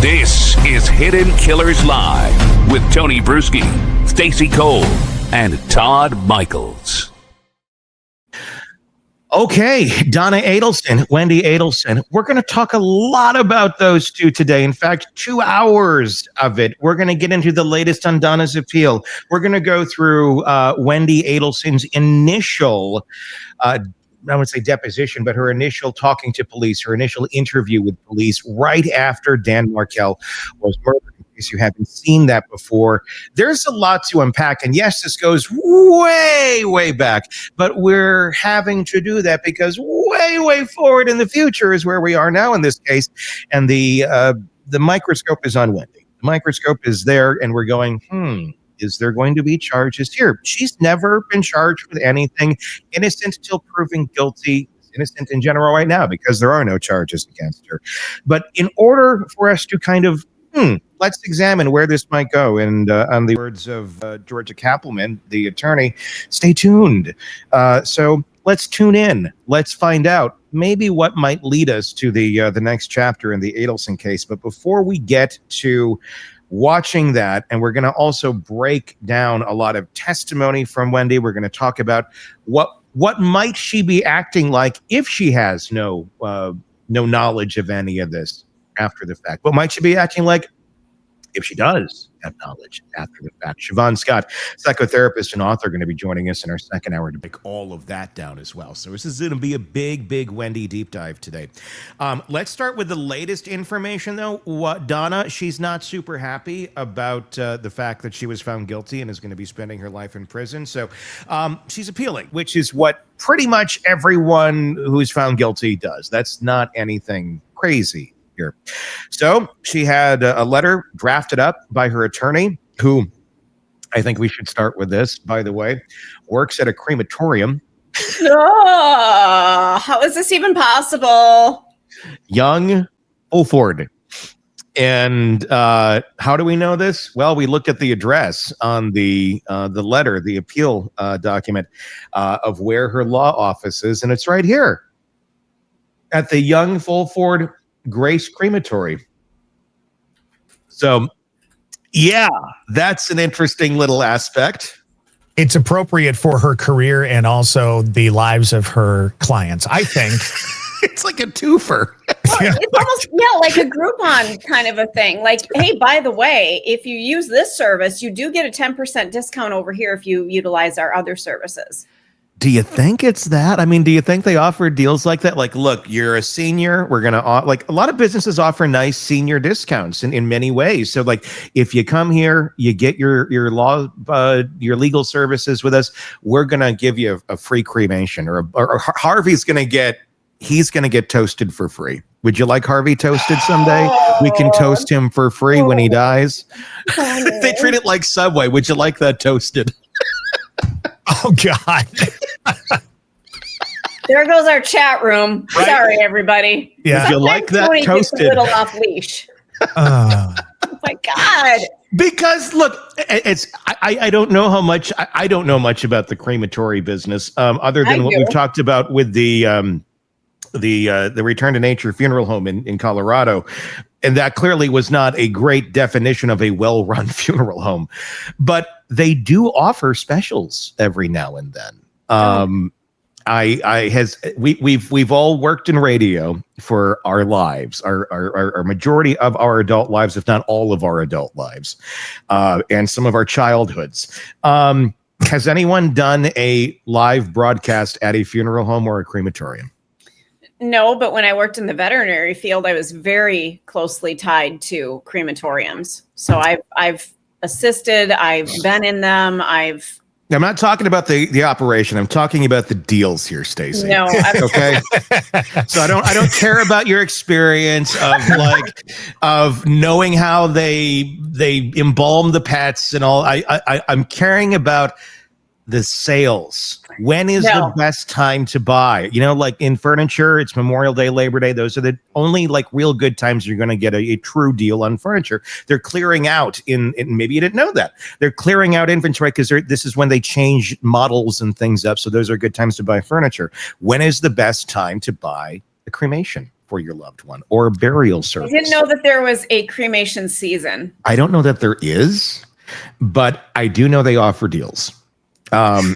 This is Hidden Killers Live with Tony Bruschi, Stacey Cole, and Todd Michaels. Okay, Donna Adelson, Wendi Adelson. We're going to talk a lot about those two today. In fact, 2 hours of it. We're going to get into the latest on Donna's appeal. We're going to go through Wendi Adelson's initial, I would say deposition, but her initial talking to police, her initial interview with police right after Dan Markel was murdered. In case you haven't seen that before, there's a lot to unpack. And yes, this goes way, way back, but we're having to do that because way, way forward in the future is where we are now in this case. And the microscope is on Wendy. The microscope is there, and we're going, is there going to be charges here? She's never been charged with anything. Innocent till proven guilty. Innocent in general right now because there are no charges against her. But in order for us to kind of let's examine where this might go. And on the words of Georgia Kappelman, the attorney, stay tuned. So let's tune in. Let's find out maybe what might lead us to the next chapter in the Adelson case. But before we get to watching that, and we're going to also break down a lot of testimony from Wendy. We're going to talk about what might she be acting like if she has no knowledge of any of this after the fact. What might she be acting like if she does have knowledge after the fact? Siobhan Scott, psychotherapist and author, going to be joining us in our second hour to break all of that down as well. So this is going to be a big, big Wendy deep dive today. Let's start with the latest information, though. Donna, she's not super happy about the fact that she was found guilty and is going to be spending her life in prison. So she's appealing, which is what pretty much everyone who's found guilty does. That's not anything crazy here. So she had a letter drafted up by her attorney, who I think we should start with this, by the way, works at a crematorium. How is this even possible? Young Fulford. And how do we know this? Well, we looked at the address on the letter, the appeal document of where her law office is, and it's right here at the Young Fulford Grace Crematory. So, yeah, that's an interesting little aspect. It's appropriate for her career and also the lives of her clients, I think. It's like a twofer. It's almost, like a Groupon kind of a thing. Like, hey, by the way, if you use this service, you do get a 10% discount over here if you utilize our other services. Do you think it's that? I mean, do you think they offer deals like that? Like, look, you're a senior. We're going to, like, a lot of businesses offer nice senior discounts in many ways. So, like, if you come here, you get your legal services with us, we're going to give you a free cremation, or Harvey's going to get, he's going to get toasted for free. Would you like Harvey toasted someday? We can toast him for free when he dies. They treat it like Subway. Would you like that toasted? Oh, God. There goes our chat room. Right? Sorry, everybody. Yeah. Would you like that Tony toasted? Gets a little off leash. Oh my God. Because look, it's I don't know how much I don't know much about the crematory business, other than what we've talked about with the Return to Nature funeral home in Colorado. And that clearly was not a great definition of a well-run funeral home, but they do offer specials every now and then. We've all worked in radio for our lives, our majority of our adult lives, if not all of our adult lives, and some of our childhoods. Has anyone done a live broadcast at a funeral home or a crematorium? No, but when I worked in the veterinary field, I was very closely tied to crematoriums. So I've assisted, I've been in them, I'm not talking about the operation. I'm talking about the deals here, Stacey. No, okay. So I don't care about your experience of knowing how they embalm the pets and all. I'm caring about the sales. When is the best time to buy? You know, like in furniture, it's Memorial Day, Labor Day. Those are the only like real good times you're going to get a true deal on furniture. They're clearing out in maybe you didn't know that. They're clearing out inventory because this is when they change models and things up. So those are good times to buy furniture. When is the best time to buy a cremation for your loved one, or a burial I service. didn't know that there was a cremation season. I don't know that there is, but I do know they offer deals. I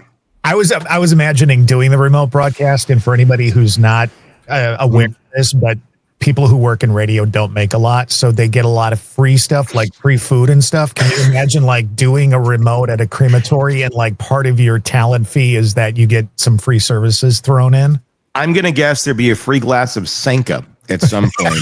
was imagining doing the remote broadcast, and for anybody who's not aware of this, but people who work in radio don't make a lot, so they get a lot of free stuff, like free food and stuff. Can you imagine like doing a remote at a crematory and like part of your talent fee is that you get some free services thrown in? I'm going to guess there'd be a free glass of Sanka at some point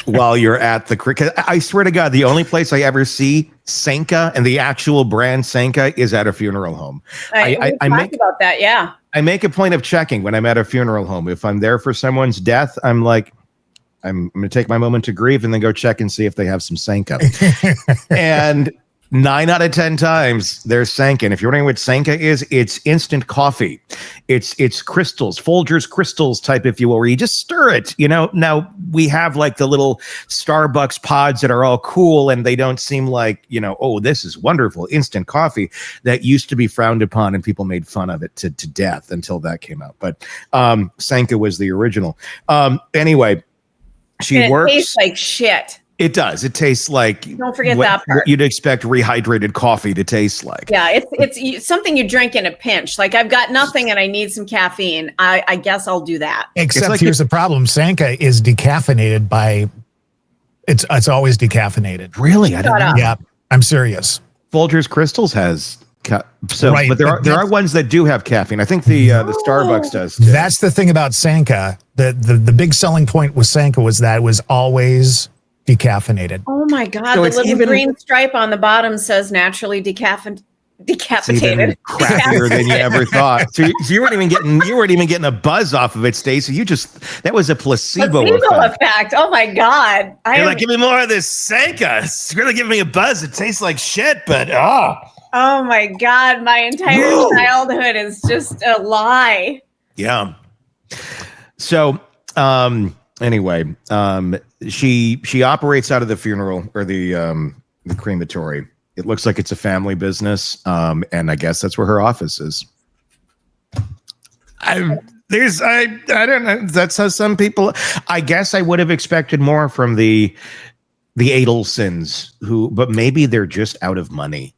while you're at the. I swear to God, the only place I ever see Sanka and the actual brand Sanka is at a funeral home. I make about that, yeah. I make a point of checking when I'm at a funeral home. If I'm there for someone's death, I'm like, I'm going to take my moment to grieve and then go check and see if they have some Sanka. And 9 out of 10 times there's Sanka. And if you're wondering what Sanka is, it's instant coffee. It's crystals, Folgers crystals type, if you will, where you just stir it. You know, now we have like the little Starbucks pods that are all cool and they don't seem like, you know, oh, this is wonderful instant coffee. That used to be frowned upon and people made fun of it to death until that came out. But Sanka was the original. Anyway, she works. It tastes like shit. It does. It tastes like, don't forget that part. What you'd expect rehydrated coffee to taste like. Yeah, it's something you drink in a pinch. Like I've got nothing and I need some caffeine. I guess I'll do that. Except like here's the problem: Sanka is decaffeinated by. It's always decaffeinated. Really? I don't know. Yeah, I'm serious. Folgers Crystals has. Right, but there are ones that do have caffeine. I think the Starbucks does too. That's the thing about Sanka. The big selling point with Sanka was that it was always decaffeinated. Oh my God! So the it's little even, green stripe on the bottom says naturally decapitated. Crappier than you ever thought. So you weren't even getting a buzz off of it, Stacey. That was a placebo effect. Oh my God! You're like, give me more of this Sanka. It's really giving me a buzz. It tastes like shit, but oh my God! My entire childhood is just a lie. Yeah. So, anyway, she operates out of the funeral or the crematory. It looks like it's a family business, and I guess that's where her office is. I don't know. That's how some people. I guess I would have expected more from the Adelsons, but maybe they're just out of money,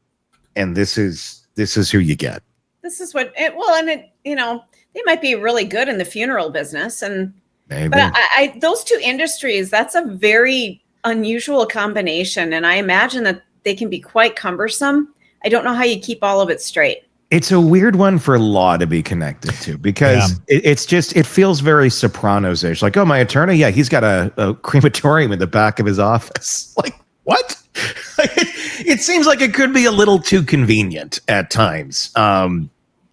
and this is who you get. This is what it. Well, and it, you know, they might be really good in the funeral business, and maybe. But those two industries, that's a very unusual combination, and I imagine that they can be quite cumbersome. I don't know how you keep all of it straight. It's a weird one for law to be connected to because it feels very Sopranos-ish. Like, oh, my attorney, yeah, he's got a crematorium in the back of his office. Like, what? It seems like it could be a little too convenient at times.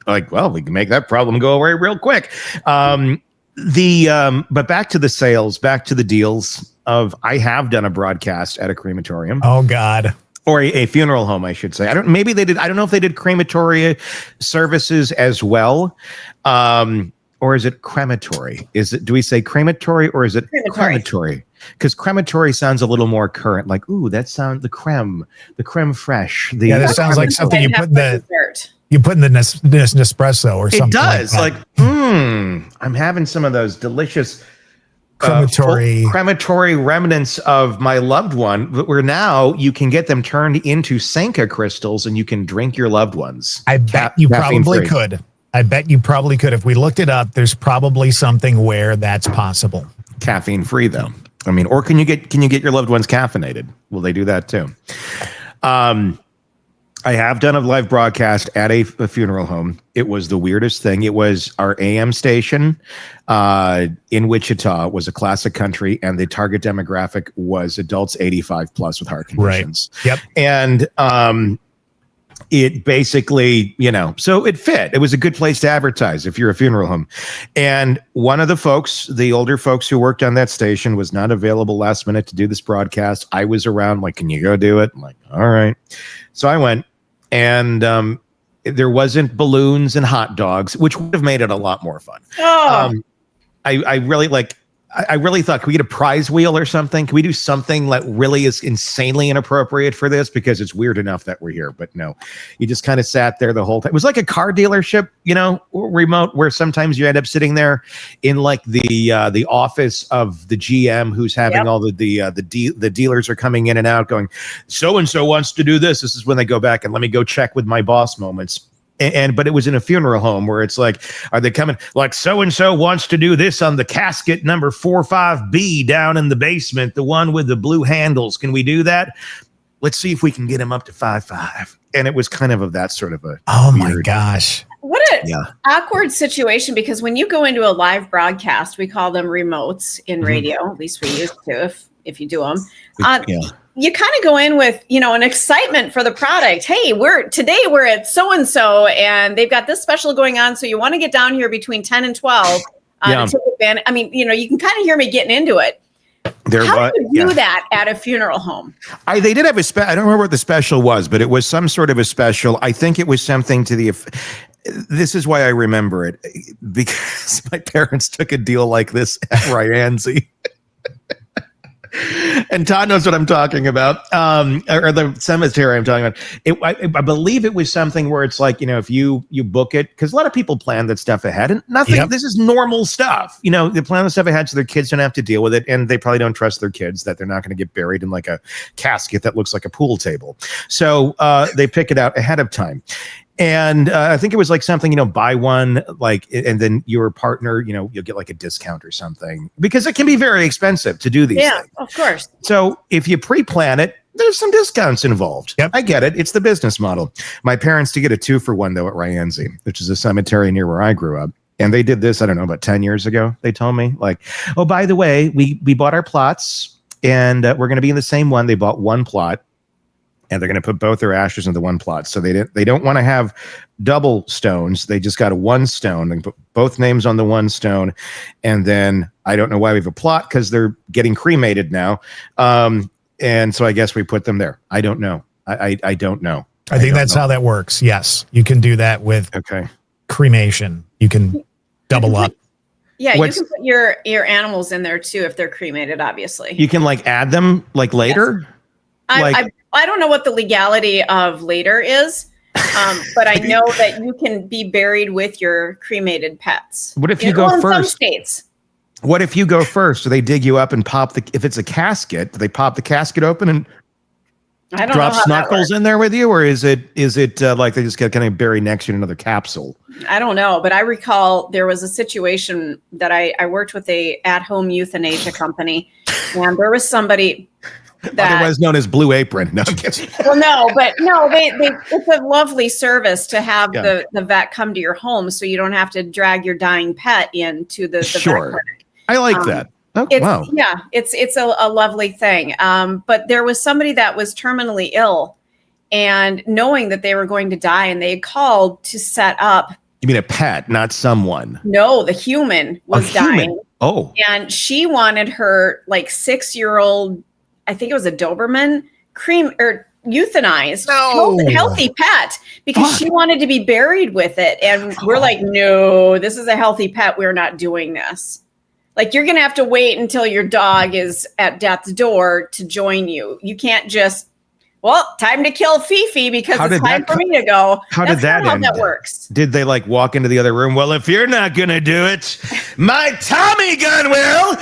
Like, well, we can make that problem go away real quick. But back to the sales, back to the deals of, I have done a broadcast at a crematorium. Oh God. Or a funeral home, I should say. I don't know if they did crematory services as well. Or is it crematory? Do we say crematory or is it crematory? Because crematory sounds a little more current. Like, ooh, that sounds the creme fraiche. That sounds like something you put in the dessert. You put in the Nespresso or something. It does. Like I'm having some of those delicious crematory remnants of my loved one, where now you can get them turned into Sanka crystals and you can drink your loved ones. I bet you probably could. If we looked it up, there's probably something where that's possible. Caffeine free though. I mean, or can you get your loved ones caffeinated? Will they do that too? I have done a live broadcast at a funeral home. It was the weirdest thing. It was our AM station in Wichita. Was a classic country, and the target demographic was adults 85 plus with heart conditions. Right. Yep. And it basically, so it fit. It was a good place to advertise if you're a funeral home. And one of the older folks who worked on that station was not available last minute to do this broadcast. I was around, like, can you go do it? I'm like, all right. So I went. And there wasn't balloons and hot dogs, which would have made it a lot more fun. I really I really thought, can we get a prize wheel or something? Can we do something that really is insanely inappropriate for this? Because it's weird enough that we're here. But no, you just kind of sat there the whole time. It was like a car dealership, remote, where sometimes you end up sitting there in like the office of the GM who's having all the dealers are coming in and out going, so-and-so wants to do this. This is when they go back and let me go check with my boss moments. But it was in a funeral home where it's like, are they coming like so-and-so wants to do this on the casket number 45B down in the basement, the one with the blue handles. Can we do that? Let's see if we can get him up to 5'5". And it was kind of that sort of a my gosh. What an awkward situation, because when you go into a live broadcast, we call them remotes in radio, at least we used to, if you do them. You kind of go in with, an excitement for the product. Hey, today we're at so-and-so and they've got this special going on. So you want to get down here between 10 and 12 to take advantage. I mean, you can kind of hear me getting into it. How do you do that at a funeral home? They did have I don't remember what the special was, but it was some sort of a special. I think it was something to this is why I remember it, because my parents took a deal like this at Ryanzi. And Todd knows what I'm talking about, or the cemetery I'm talking about. I believe it was something where it's like, if you book it, because a lot of people plan that stuff ahead, and nothing. This is normal stuff. They plan the stuff ahead so their kids don't have to deal with it, and they probably don't trust their kids that they're not going to get buried in like a casket that looks like a pool table. So they pick it out ahead of time. And I think it was like something, buy one, and then your partner, you'll get like a discount or something, because it can be very expensive to do these things. Yeah, of course. So if you pre-plan it, there's some discounts involved. Yep. I get it. It's the business model. My parents did get a 2-for-1 though at Ryanzi, which is a cemetery near where I grew up. And they did this, I don't know, about 10 years ago. They told me like, oh, by the way, we bought our plots and we're going to be in the same one. They bought one plot. And they're going to put both their ashes into one plot. So they don't want to have double stones. They just got a one stone. They put both names on the one stone. And then I don't know why we have a plot, because they're getting cremated now. And so I guess we put them there. I don't know. I don't know. I think that's how that works. Yes. You can do that with cremation. You can double up. Yeah, you can put your animals in there too if they're cremated, obviously. You can add them later? Yes. I don't know what the legality of later is, but I know that you can be buried with your cremated pets. What if you go first? In some states. What if you go first? Do they dig you up and pop if it's a casket, do they pop the casket open and drop snuggles in there with you? Or is it like they just get kind of buried next to you in another capsule? I don't know, but I recall there was a situation that I worked with a at-home euthanasia company, and there was somebody otherwise known as Blue Apron. No, I'm kidding. Well, it's a lovely service to have the vet come to your home so you don't have to drag your dying pet into the vet clinic. I like that. Oh, wow. Yeah, it's a lovely thing. But there was somebody that was terminally ill, and knowing that they were going to die, and they had called to set up. You mean a pet, not someone? No, the human was dying. Oh. And she wanted her 6-year-old, I think it was a Doberman, euthanized, healthy pet, because she wanted to be buried with it. And we're like, no, this is a healthy pet. We're not doing this. You're going to have to wait until your dog is at death's door to join you. You can't just, time to kill Fifi because it's time for me to go. How did that end? How that works. Did they walk into the other room? Well, if you're not going to do it, my Tommy gun will.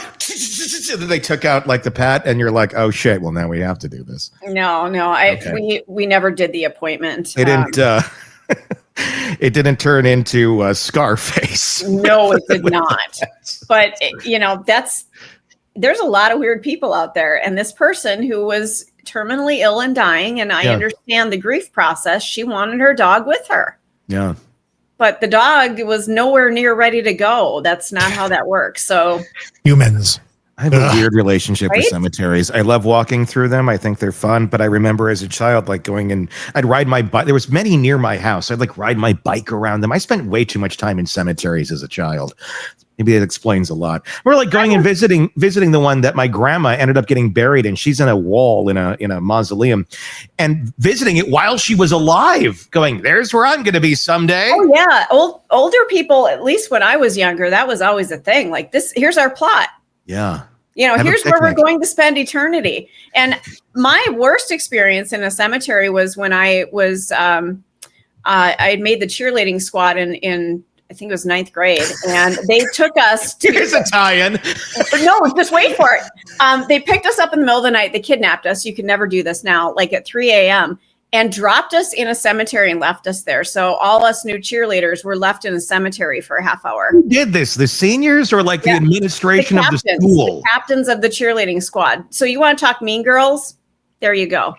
They took out the pet, and you're like, oh shit. Well, now we have to do this. No, we never did the appointment. They didn't. It didn't turn into Scarface. No, it did not. But there's a lot of weird people out there, and this person who was terminally ill and dying, and I understand the grief process. She wanted her dog with her. Yeah. But the dog was nowhere near ready to go. That's not how that works. So humans. I have a weird relationship with cemeteries. I love walking through them. I think they're fun. But I remember as a child, going and I'd ride my bike. There was many near my house. I'd ride my bike around them. I spent way too much time in cemeteries as a child. Maybe that explains a lot. We're going and visiting the one that my grandma ended up getting buried in. She's in a wall in a mausoleum, and visiting it while she was alive, going, there's where I'm going to be someday. Oh yeah. Older people, at least when I was younger, that was always a thing. Here's our plot. Yeah. Here's where we're going to spend eternity. And my worst experience in a cemetery was when I was, I had made the cheerleading squad in I think it was 9th grade, and they took us to. Here's a tie-in. No, just wait for it. They picked us up in the middle of the night. They kidnapped us. You can never do this now, like at 3 a.m. and dropped us in a cemetery and left us there. So all us new cheerleaders were left in a cemetery for a half hour. Who did this? The seniors or like the administration of the school? The captains of the cheerleading squad. So you want to talk Mean Girls? There you go.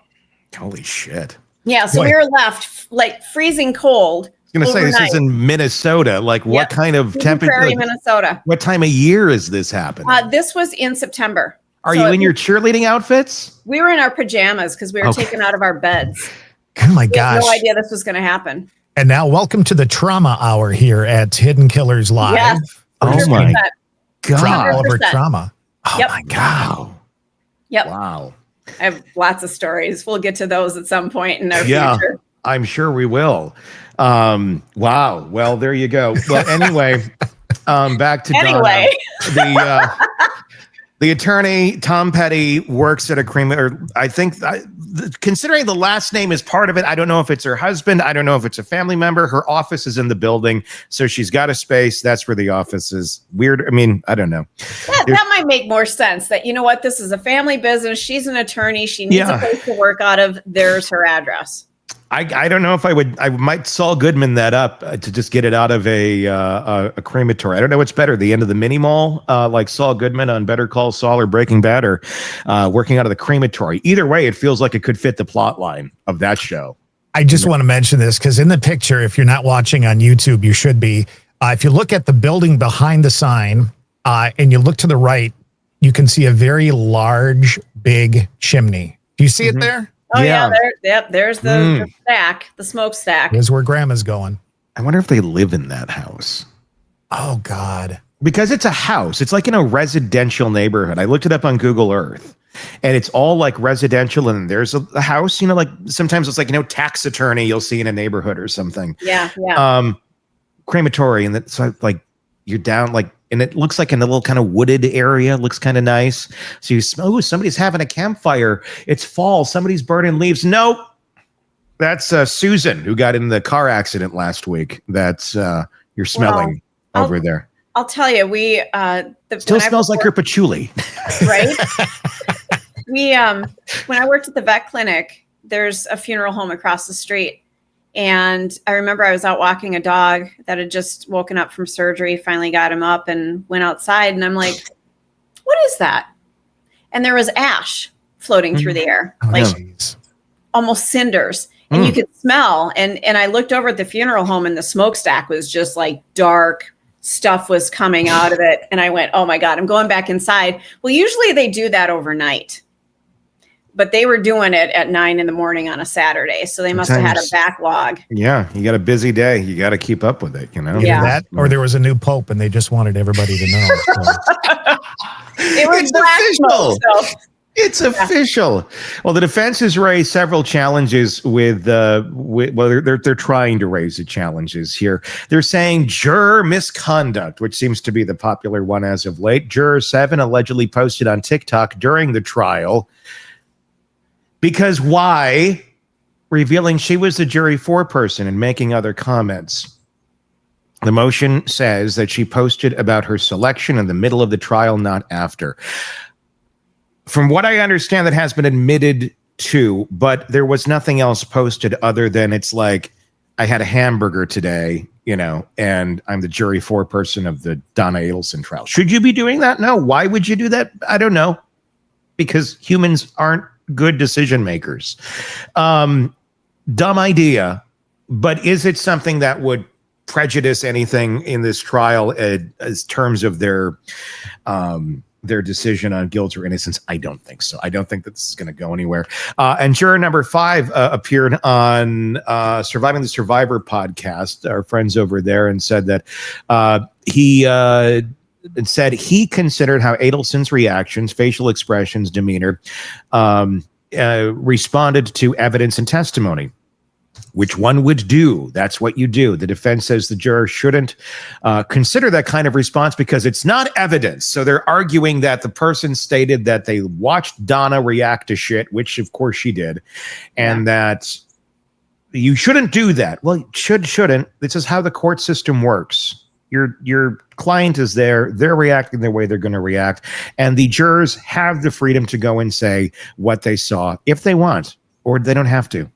Holy shit. Yeah. So we were left like freezing cold. I was going to say, this is in Minnesota. Like what kind of temperature? Prairie, Minnesota. What time of year is this happening? This was in September. Are you in your cheerleading outfits? We were in our pajamas because we were taken out of our beds. Oh my gosh. We had no idea this was going to happen. And now welcome to the trauma hour here at Hidden Killers Live. Yes. Oh my God. All of our trauma. Oh my God. Yep. Wow. I have lots of stories. We'll get to those at some point in our future. I'm sure we will. Wow. Well, there you go. Well, anyway, back to Donna. The attorney, Tom Petty, works at a crematorium. I think, considering the last name is part of it, I don't know if it's her husband. I don't know if it's a family member. Her office is in the building, so she's got a space. That's where the office is. Weird. I mean, I don't know. That might make more sense. That, you know what, this is a family business. She's an attorney. She needs a place to work out of. There's her address. I don't know if I might Saul Goodman that up to just get it out of a crematory. I don't know what's better, the end of the mini mall, like Saul Goodman on Better Call Saul or Breaking Bad, or working out of the crematory. Either way, it feels like it could fit the plot line of that show. I just want to mention this because in the picture, if you're not watching on YouTube, you should be. If you look at the building behind the sign and you look to the right, you can see a very large, big chimney. Do you see it there? Oh yeah, there's the stack, the smokestack. Here's where Grandma's going. I wonder if they live in that house. Oh God. Because it's a house. It's like in a residential neighborhood. I looked it up on Google Earth, and it's all like residential, and there's a house, like sometimes it's like, tax attorney you'll see in a neighborhood or something. Yeah. Crematory, and that's so like you're down like, and it looks like in a little kind of wooded area. Looks kind of nice. So you smell, somebody's having a campfire. It's fall. Somebody's burning leaves. Nope. That's Susan, who got in the car accident last week. That's you're smelling over there. I'll tell you, we still smells like her patchouli. Right? When I worked at the vet clinic, there's a funeral home across the street. And I remember I was out walking a dog that had just woken up from surgery, finally got him up and went outside. And I'm like, what is that? And there was ash floating through the air, almost cinders. And you could smell. And I looked over at the funeral home, and the smokestack was just like dark. Stuff was coming out of it. And I went, oh my God, I'm going back inside. Well, usually they do that overnight. But they were doing it at 9 a.m. on a Saturday. So they must have had a backlog. Yeah. You got a busy day. You got to keep up with it, Yeah. That, or there was a new pope and they just wanted everybody to know. It was official. It's official. Well, the defense has raised several challenges with they're trying to raise the challenges here. They're saying juror misconduct, which seems to be the popular one as of late. Juror 7 allegedly posted on TikTok during the trial. Because why? Revealing she was the jury foreperson and making other comments. The motion says that she posted about her selection in the middle of the trial, not after. From what I understand, that has been admitted to, but there was nothing else posted other than it's like, I had a hamburger today, and I'm the jury foreperson of the Donna Adelson trial. Should you be doing that? No. Why would you do that? I don't know. Because humans aren't good decision makers. Dumb idea, but is it something that would prejudice anything in this trial as terms of their decision on guilt or innocence? I don't think so. I don't think that this is going to go anywhere. And juror number 5 appeared on Surviving the Survivor podcast, our friends over there, and said that he considered how Adelson's reactions, facial expressions, demeanor responded to evidence and testimony. which one would do. That's what you do. The defense says the juror shouldn't consider that kind of response because it's not evidence. So they're arguing that the person stated that they watched Donna react to shit, which of course she did, and that you shouldn't do that. Well, shouldn't. This is how the court system works. Your client is there. They're reacting the way they're going to react. And the jurors have the freedom to go and say what they saw if they want, or they don't have to.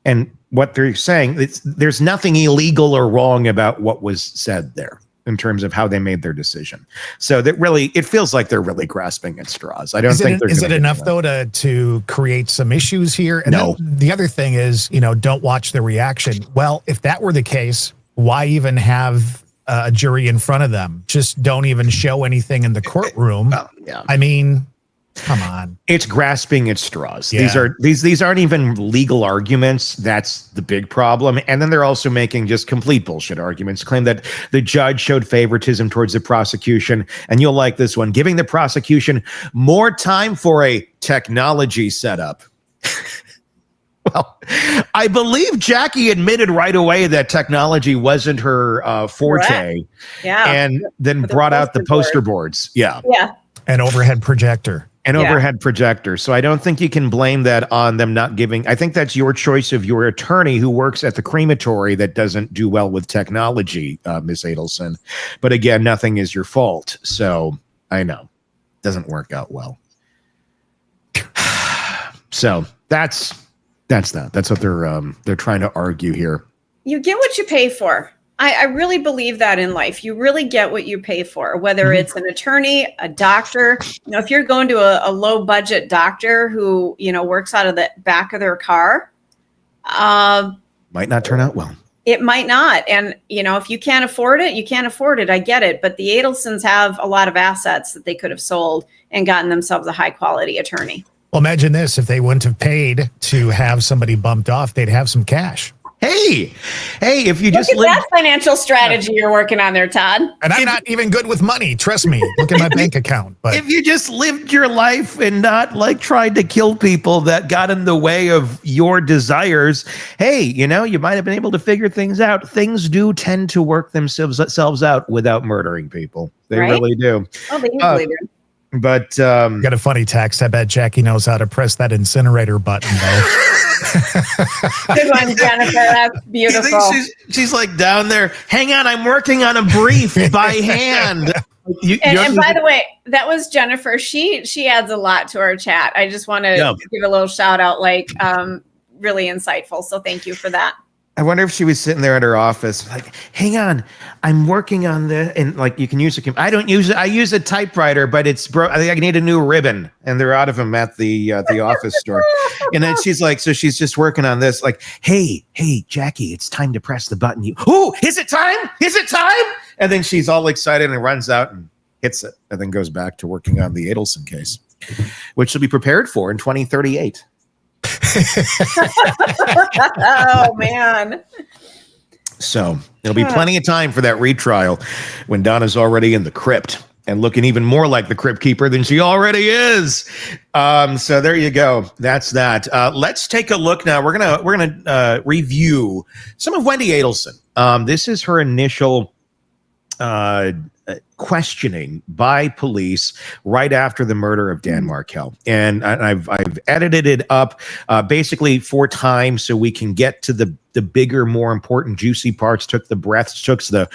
And what they're saying, there's nothing illegal or wrong about what was said there in terms of how they made their decision. So that really, it feels like they're really grasping at straws. I don't think they're. Is it enough though to create some issues here? And no. The other thing is, don't watch the reaction. Well, if that were the case, why even have a jury in front of them? Just don't even show anything in the courtroom. Well, yeah. I mean, come on. It's grasping at straws. Yeah. These aren't even legal arguments. That's the big problem. And then they're also making just complete bullshit arguments, claim that the judge showed favoritism towards the prosecution. And you'll like this one, giving the prosecution more time for a technology setup. Well, I believe Jackie admitted right away that technology wasn't her forte. Correct. Yeah. And then brought out the poster boards. Yeah. Yeah. An overhead projector. Overhead projector. So I don't think you can blame that on them not giving. I think that's your choice of your attorney who works at the crematory that doesn't do well with technology, Miss Adelson. But again, nothing is your fault. So I know. Doesn't work out well. So that's that. That's what they're trying to argue here. You get what you pay for. I really believe that in life. You really get what you pay for, whether it's an attorney, a doctor. If you're going to a low budget doctor who, works out of the back of their car, might not turn out well. It might not. And, if you can't afford it, you can't afford it. I get it. But the Adelsons have a lot of assets that they could have sold and gotten themselves a high quality attorney. Well, imagine this. If they wouldn't have paid to have somebody bumped off, they'd have some cash. Hey, if you just look at that financial strategy you're working on there, Todd. And I'm not even good with money. Trust me. Look at my bank account. But if you just lived your life and not tried to kill people that got in the way of your desires, hey, you might have been able to figure things out. Things do tend to work themselves out without murdering people. They really do. Oh, they usually do. But got a funny text. I bet Jackie knows how to press that incinerator button, though. Good one, Jennifer. That's beautiful. She's like down there. Hang on, I'm working on a brief by hand. And by the way, that was Jennifer. She adds a lot to our chat. I just want to give a little shout out, really insightful. So thank you for that. I wonder if she was sitting there at her office, like, hang on, I'm working on this. And you can use I don't use it. I use a typewriter, but it's broke. I think I need a new ribbon. And they're out of them at the office store. And then she's like, so she's just working on this. Like, hey, Jackie, it's time to press the button. Is it time? Is it time? And then she's all excited and runs out and hits it. And then goes back to working on the Adelson case, which she'll be prepared for in 2038. Oh man. So there'll be plenty of time for that retrial when Donna's already in the crypt and looking even more like the crypt keeper than she already is. So there you go. That's that. Let's take a look now. We're gonna review some of Wendi Adelson. This is her initial questioning by police right after the murder of Dan Markel. And I've edited it up basically 4 times so we can get to the bigger, more important, juicy parts, took the breaths, took the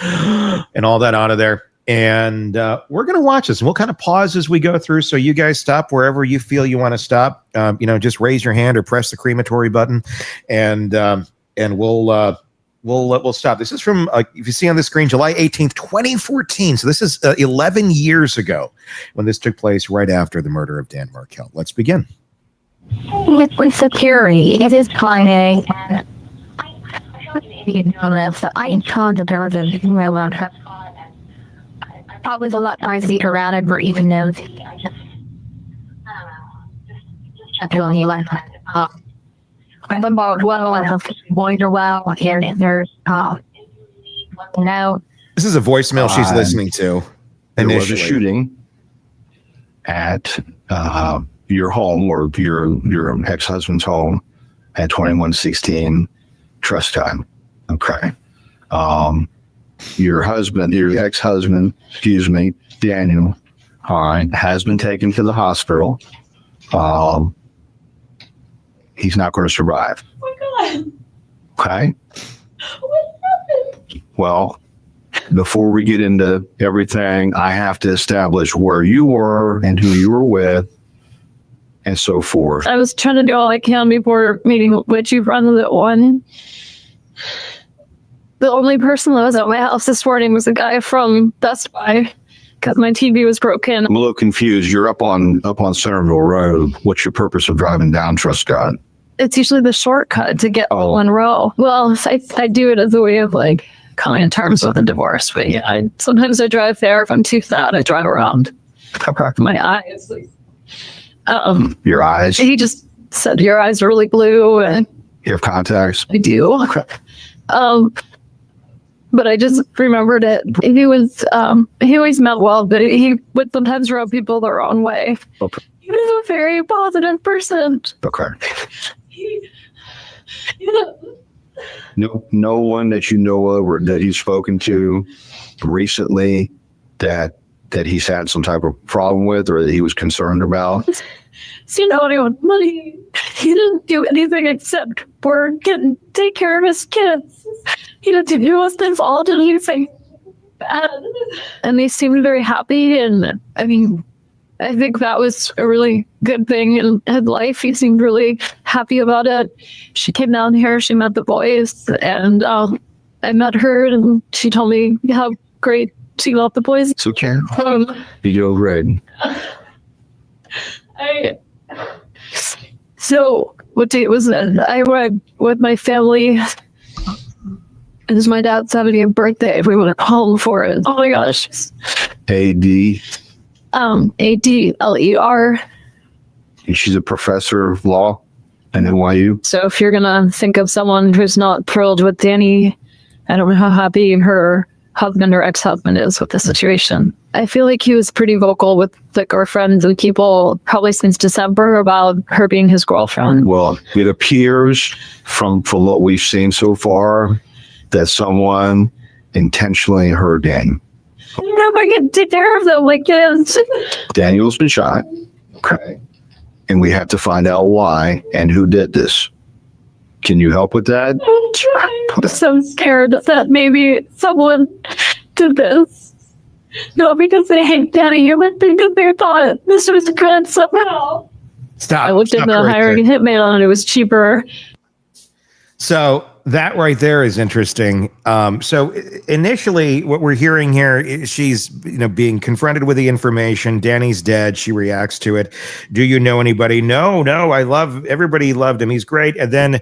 and all that out of there. And we're going to watch this. And we'll kind of pause as we go through. So you guys stop wherever you feel you want to stop. Just raise your hand or press the crematory button and we'll stop. This is from, if you see on the screen, July 18th, 2014. So this is 11 years ago when this took place right after the murder of Dan Markel. Let's begin. With security, it is Friday. I told the person I was a lot nicer around it, or even though I'm about well, I have boys are well, and there's This is a voicemail she's listening to. There was a shooting at your home or your ex-husband's home at 2116 trust time. Okay. Your ex-husband, Daniel, all right, has been taken to the hospital. He's not going to survive. Oh my God. Okay. What happened? Well, before we get into everything, I have to establish where you were and who you were with and so forth. I was trying to do all I can before meeting what you've run that one. The only person that was at my house this morning was a guy from Best Buy because my TV was broken. I'm a little confused. You're up on Centerville Road. What's your purpose of driving down Trust God? It's usually the shortcut to get one row. Well, I do it as a way of like coming to terms with a divorce. But yeah, sometimes I drive there. If I'm too sad, I drive around. My eyes. Your eyes? He just said your eyes are really blue. And you have contacts? I do. But I just remembered it. He always meant well, but he would sometimes rub people the wrong way. Okay. He was a very positive person. Okay. No one that you know of or that he's spoken to recently that he's had some type of problem with or that he was concerned about? So, he wanted money. He didn't do anything except work and take care of his kids. He didn't do his fault and anything bad. And they seemed very happy. And I mean, I think that was a really good thing in his life. He seemed really happy about it. She came down here, she met the boys, and I met her, and she told me how great she loved the boys. So, Karen, you do great. So, what date was that? I arrived with my family. It was my dad's 70th birthday. We went home for it. Oh my gosh. A.D. A.D.L.E.R. And she's a professor of law at NYU. So if you're gonna think of someone who's not thrilled with Danny, I don't know how happy her husband or ex-husband is with the situation. I feel like he was pretty vocal with like our friends and people probably since December about her being his girlfriend. Well, it appears from what we've seen so far that someone intentionally hurt Daniel. I can take care of them like this. Daniel's been shot. Okay. And we have to find out why and who did this. Can you help with that? I'm so scared that maybe someone did this. Not because they hate Danny, but because they thought this was good somehow. Stop. I looked into hiring a hitman and it was cheaper. So that right there is interesting. So initially what we're hearing here is she's being confronted with the information. Danny's dead. She reacts to it. Do you know anybody? No, everybody loved him. He's great. And then,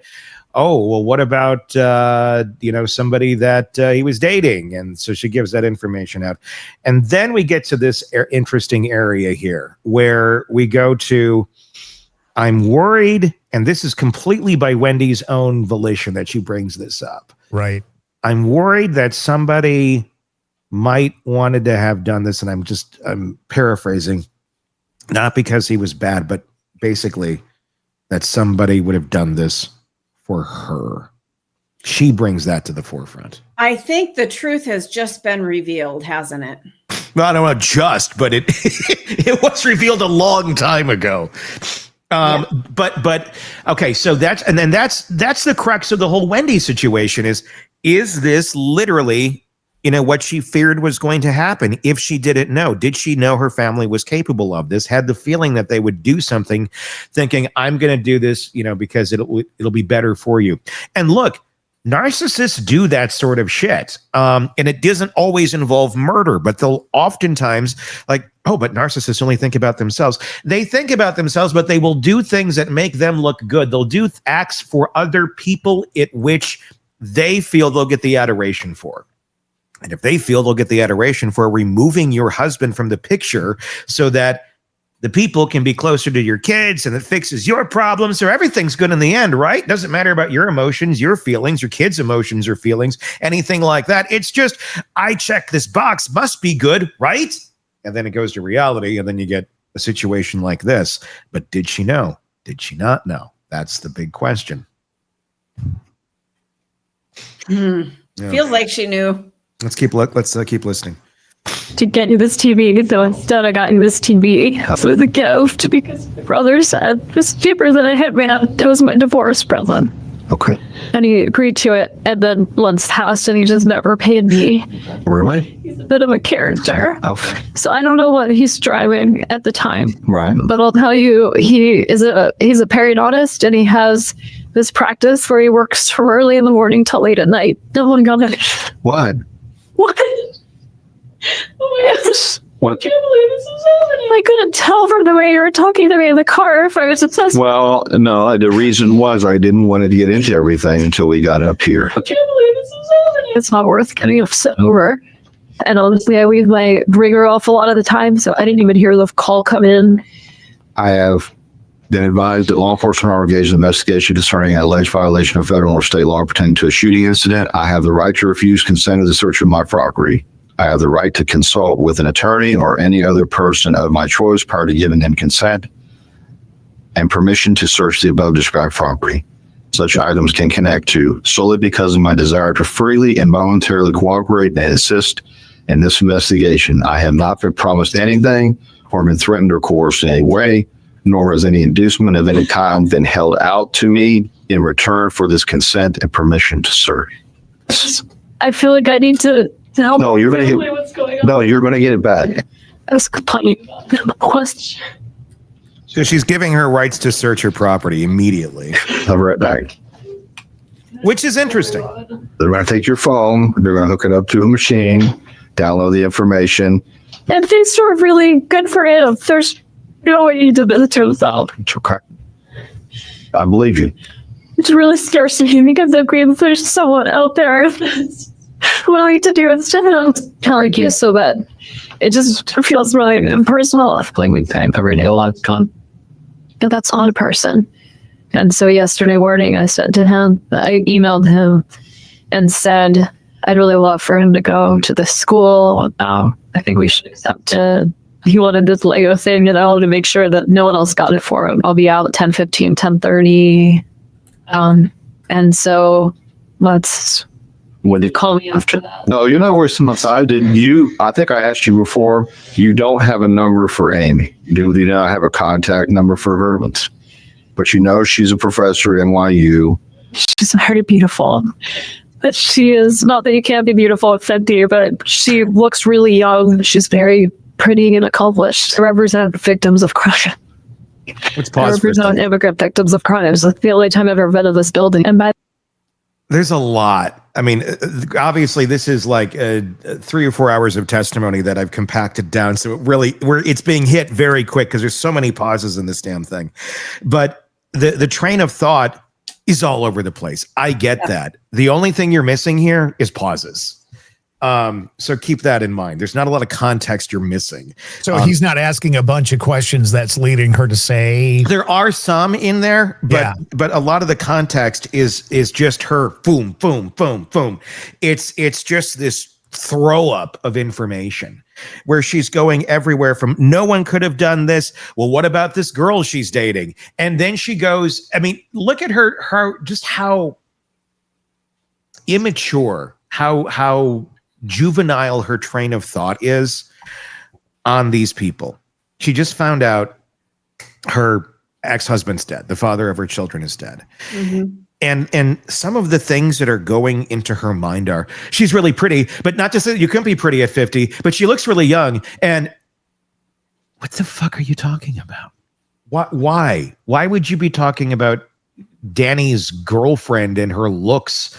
oh, well, what about, somebody that he was dating? And so she gives that information out. And then we get to this interesting area here where we go to, I'm worried, and this is completely by Wendy's own volition that she brings this up. Right. I'm worried that somebody might wanted to have done this, and I'm paraphrasing, not because he was bad, but basically that somebody would have done this for her. She brings that to the forefront. I think the truth has just been revealed, hasn't it? Well, I don't know just, but it was revealed a long time ago. But okay, so that's the crux of the whole Wendy situation is this literally, what she feared was going to happen if she didn't know? Did she know her family was capable of this? Had the feeling that they would do something, thinking, I'm going to do this, because it'll be better for you. And look, narcissists do that sort of shit. And it doesn't always involve murder, but they'll oftentimes but narcissists only think about themselves. They think about themselves, but they will do things that make them look good. They'll do acts for other people at which they feel they'll get the adoration for. And if they feel they'll get the adoration for removing your husband from the picture so that the people can be closer to your kids and it fixes your problems, so everything's good in the end, right? Doesn't matter about your emotions, your feelings, your kids' emotions or feelings, anything like that. It's just, I check this box, must be good, right? And then it goes to reality, and then you get a situation like this. But did she know? Did she not know? That's the big question. Yeah. Feels like she knew. Let's keep listening. To get you this TV, so instead I got you this TV with a gift because my brother said it was cheaper than a hitman. It was my divorce present. Okay. And he agreed to it, and then months passed and he just never paid me. Really? He's a bit of a character. Okay. So I don't know what he's driving at the time. Right. But I'll tell you, he's a periodontist, and he has this practice where he works from early in the morning till late at night. Oh my god. What? What? Oh my gosh. What? I can't believe this is happening. I couldn't tell from the way you were talking to me in the car if I was obsessed. Well, no, the reason was I didn't want to get into everything until we got up here. I can't believe this is happening. It's not worth getting upset over. And honestly, I leave my ringer off a lot of the time, so I didn't even hear the call come in. I have been advised that law enforcement are engaged in an investigation concerning an alleged violation of federal or state law pertaining to a shooting incident. I have the right to refuse consent to the search of my property. I have the right to consult with an attorney or any other person of my choice prior to giving them consent and permission to search the above described property. Such items can connect to solely because of my desire to freely and voluntarily cooperate and assist in this investigation. I have not been promised anything or been threatened or coerced in any way, nor has any inducement of any kind been held out to me in return for this consent and permission to search. I feel like I need to help. No, you're going to get. What's going on? No, you're going to get it back. Ask a question. So she's giving her rights to search her property immediately, I'll be right back. which is interesting. They're going to take your phone. They're going to hook it up to a machine, download the information. And things are really good for him. There's no way he did it to himself. It's okay. I believe you. It's really scares me because I agree that there's someone out there that's willing to do instead of telling you so bad. It just feels really impersonal. Playing with time every day, a lot of fun. And that's on a person. And so yesterday morning, I said to him, I emailed him and said, I'd really love for him to go to this school. I think we should accept it. He wanted this Lego thing, to make sure that no one else got it for him. I'll be out at 10:15, 10:30. And so would you call me after that? No, you're not worth much. I think I asked you before, you don't have a number for Amy. You do not have a contact number for her. But you know she's a professor at NYU. She's very beautiful. But she is, not that you can't be beautiful at 50, but she looks really young. She's very pretty and accomplished. I represent victims of crime. Let's pause. I represent immigrant victims of crimes. It's the only time I've ever been in this building. And There's a lot. I mean, obviously, this is like 3 or 4 hours of testimony that I've compacted down. So it's being hit very quick because there's so many pauses in this damn thing. But the train of thought is all over the place. I get that. The only thing you're missing here is pauses. So keep that in mind. There's not a lot of context you're missing. So he's not asking a bunch of questions that's leading her to say. There are some in there, but a lot of the context is just her boom, boom, boom, boom. It's just this throw up of information where she's going everywhere from no one could have done this. Well, what about this girl she's dating? And then she goes, I mean, look at her just how immature, how juvenile her train of thought is on these people. She just found out her ex-husband's dead. The father of her children is dead. Mm-hmm. And some of the things that are going into her mind are, she's really pretty, but not just that you couldn't be pretty at 50, but she looks really young. And what the fuck are you talking about? Why would you be talking about Danny's girlfriend and her looks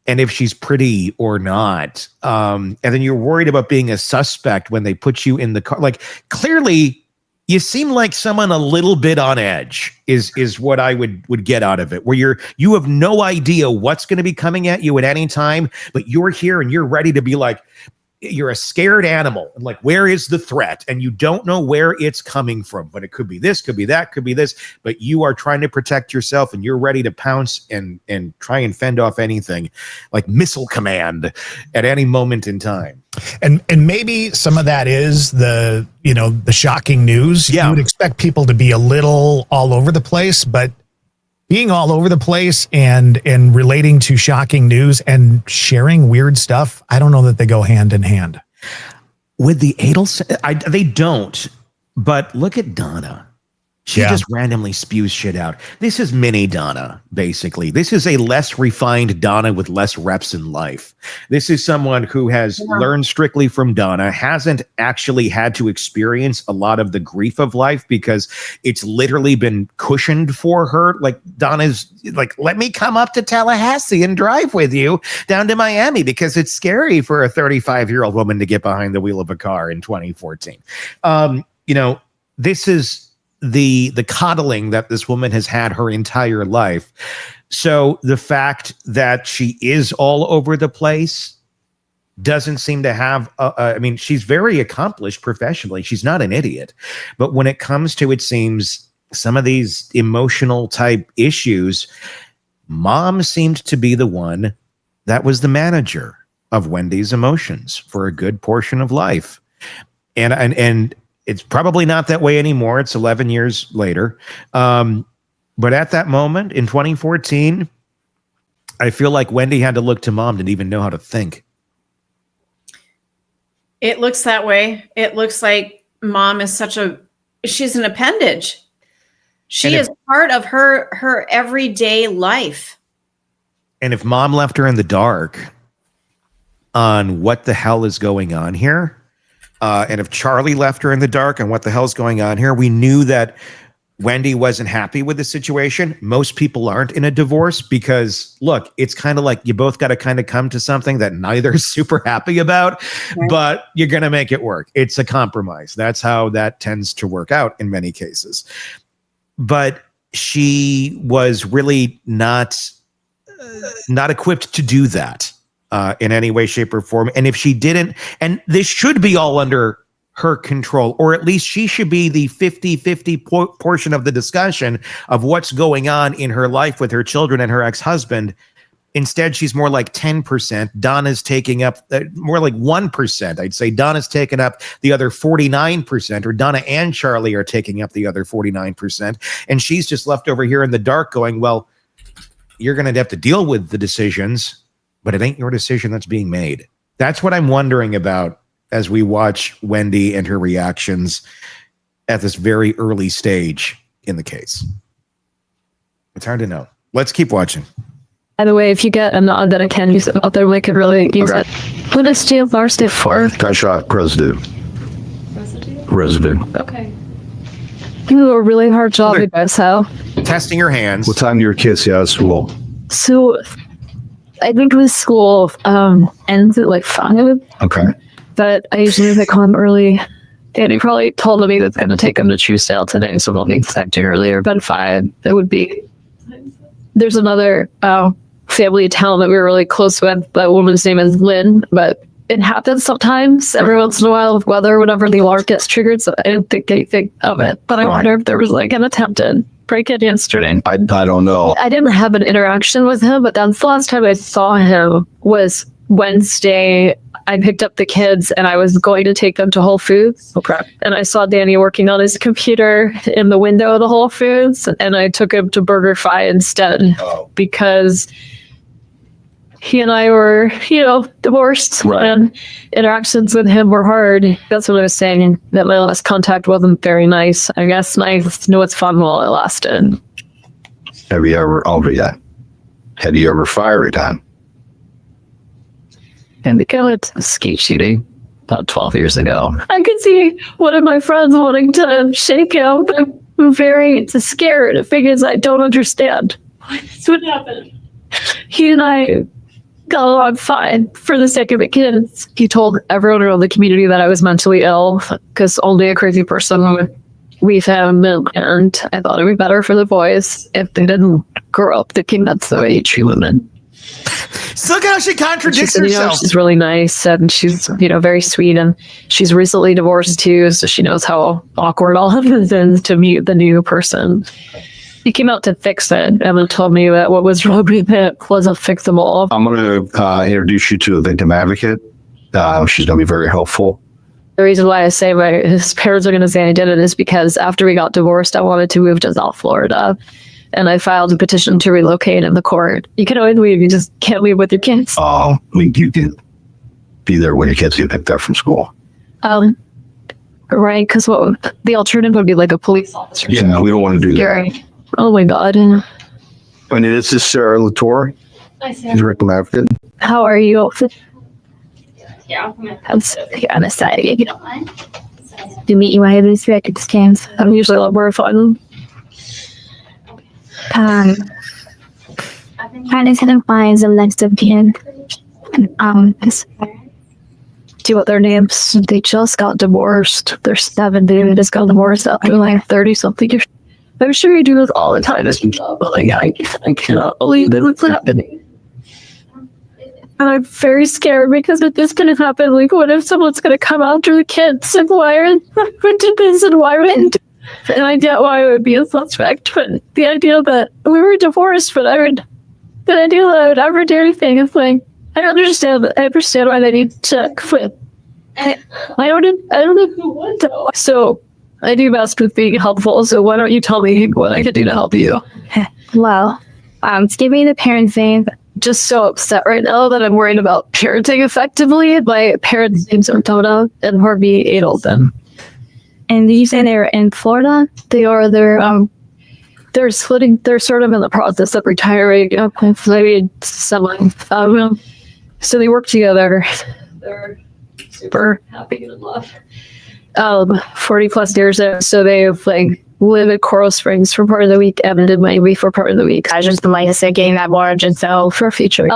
and if she's pretty or not? And then you're worried about being a suspect when they put you in the car. Like, clearly you seem like someone a little bit on edge is what I would get out of it, where you have no idea what's going to be coming at you at any time, but you're here and you're ready to be like, you're a scared animal. Like, where is the threat? And you don't know where it's coming from, but it could be this, could be that, could be this, but you are trying to protect yourself and you're ready to pounce and try and fend off anything like missile command at any moment in time. And maybe some of that is the shocking news. Yeah. You would expect people to be a little all over the place, but being all over the place and relating to shocking news and sharing weird stuff, I don't know that they go hand in hand. With the Adelson, they don't. But look at Donna. She just randomly spews shit out. This is mini Donna, basically. This is a less refined Donna with less reps in life. This is someone who has learned strictly from Donna, hasn't actually had to experience a lot of the grief of life because it's literally been cushioned for her. Like Donna's like, let me come up to Tallahassee and drive with you down to Miami because it's scary for a 35-year-old woman to get behind the wheel of a car in 2014. This is the coddling that this woman has had her entire life. So the fact that she is all over the place doesn't seem to have, she's very accomplished professionally. She's not an idiot. But when it comes to, it seems, some of these emotional type issues, Mom seemed to be the one that was the manager of Wendy's emotions for a good portion of life. And it's probably not that way anymore. It's 11 years later. But at that moment in 2014, I feel like Wendy had to look to Mom to even know how to think. It looks that way. It looks like Mom is she's an appendage. She is part of her everyday life. And if Mom left her in the dark on what the hell is going on here, and if Charlie left her in the dark on what the hell's going on here, we knew that Wendy wasn't happy with the situation. Most people aren't in a divorce because, look, it's kind of like you both got to kind of come to something that neither is super happy about, but you're going to make it work. It's a compromise. That's how that tends to work out in many cases. But she was really not equipped to do that. In any way, shape, or form. And if she didn't, and this should be all under her control, or at least she should be the 50-50 portion of the discussion of what's going on in her life with her children and her ex-husband. Instead, she's more like 10%. Donna's taking up more like 1%. I'd say Donna's taking up the other 49%, or Donna and Charlie are taking up the other 49%. And she's just left over here in the dark going, well, you're going to have to deal with the decisions, but it ain't your decision that's being made. That's what I'm wondering about as we watch Wendy and her reactions at this very early stage in the case. It's hard to know. Let's keep watching. By the way, if you get a nod that I can use it out there, we could really use it. What is GFR stand for? Gunshot residue. Residue. Okay. You do a really hard job, you guys. How? Testing your hands. What time do your kids see out of school? So, I think with school ends at like 5. Okay. But I usually pick home early. Danny probably told me that's going to take him to Truesdale today, so we'll be expecting earlier. But 5, that would be. There's another family town that we were really close with. That woman's name is Lynn, but it happens sometimes every once in a while with weather, whenever the alarm gets triggered. So I didn't think anything of it. But I wonder if there was like an attempted break-in yesterday. I don't know. I didn't have an interaction with him, but that's the last time I saw him was Wednesday. I picked up the kids and I was going to take them to Whole Foods. Okay. And I saw Danny working on his computer in the window of the Whole Foods, and I took him to BurgerFi instead because he and I were, divorced, and interactions with him were hard. That's what I was saying, that my last contact wasn't very nice. I guess nice. No, it's fun while it lasted. Have you ever fired time? And we go to skate shooting about 12 years ago. I could see one of my friends wanting to shake him, but I'm very scared of figures I don't understand. That's what happened. He and I got along fine for the sake of the kids. He told everyone around the community that I was mentally ill because only a crazy person would leave him, and I thought it would be better for the boys if they didn't grow up thinking that's the way you treat women. So look how she contradicts herself. She's really nice, and she's very sweet, and she's recently divorced too, so she knows how awkward all of it is to meet the new person. He came out to fix it and told me that what was wrong with it wasn't fixable. I'm going to introduce you to a victim advocate. She's going to be very helpful. The reason why I say his parents are going to say I did it is because after we got divorced, I wanted to move to South Florida. and I filed a petition to relocate in the court. You can always leave, you just can't leave with your kids. Oh, I mean, you can be there when your kids get picked up from school. Right, because the alternative would be like a police officer. Yeah, we don't want to do that. Right. Oh my God. I mean, this is Sarah Latour. She's a victim advocate. How are you? Yeah, I'm so here on the side if you don't mind. To meet you, I have these record scans. I'm usually a lot more fun. Trying to find some next of kin. Do you want their names? They just got divorced. They're 70. They just got divorced after like 30 something years. I'm sure you do this all the time. But like, I cannot believe that it's happening. And I'm very scared because if this going to happen, like, what if someone's going to come after the kids? And why did this and why wouldn't? And I get why I would be a suspect, but the idea that we were divorced, the idea that I would ever do anything is like, I understand why they need to quit. I don't know who would though. So I do best with being helpful. So why don't you tell me what I can do to help you? Well, to give me the parents' name. Just so upset right now that I'm worried about parenting effectively. My parents' names are Donna and Wendi Adelson. And you say they're in Florida? They are. They're splitting. They're sort of in the process of retiring. Maybe someone. So they work together. They're super happy and in love. 40 plus years there. So they've like live in Coral Springs for part of the week and in Miami for part of the week. I just like to say getting that margin so for future.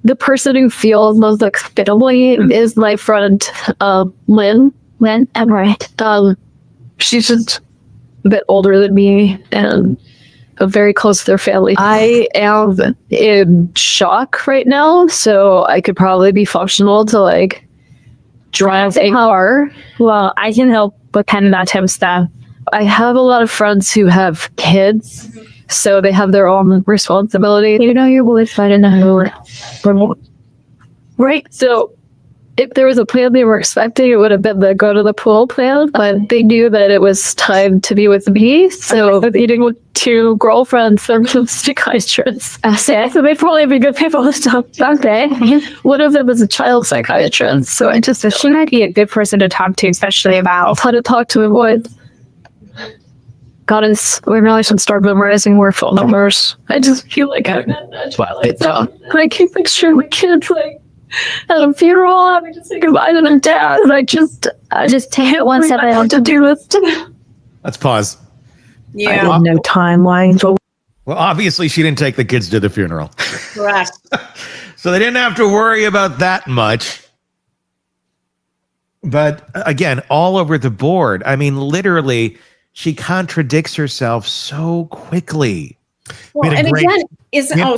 The person who feels most hospitably is my friend Lynn. Right. She's just a bit older than me and very close to their family. I am in shock right now, so I could probably be functional to like drive a car. Well, I can help with kind of that type of stuff. I have a lot of friends who have kids, so they have their own responsibility. You know, you're always fighting a remote. Right. So if there was a plan they were expecting, it would have been the go to the pool plan, but they knew that it was time to be with me. So eating with two girlfriends and psychiatrists. So they'd probably be good people to talk to. Okay. One of them is a child psychiatrist. So I just, she might be a good person to talk to, especially about how to talk to avoid. God, we really should start memorizing more phone numbers. I just feel like I'm in a Twilight Zone. I keep picturing my kids like at a funeral having to say goodbye to their dad, and I just take it one step at a to do this. Let's pause. Yeah. I have no timeline. Well, obviously she didn't take the kids to the funeral. Correct. So they didn't have to worry about that much. But again, all over the board. I mean, literally, she contradicts herself so quickly. Well, and again,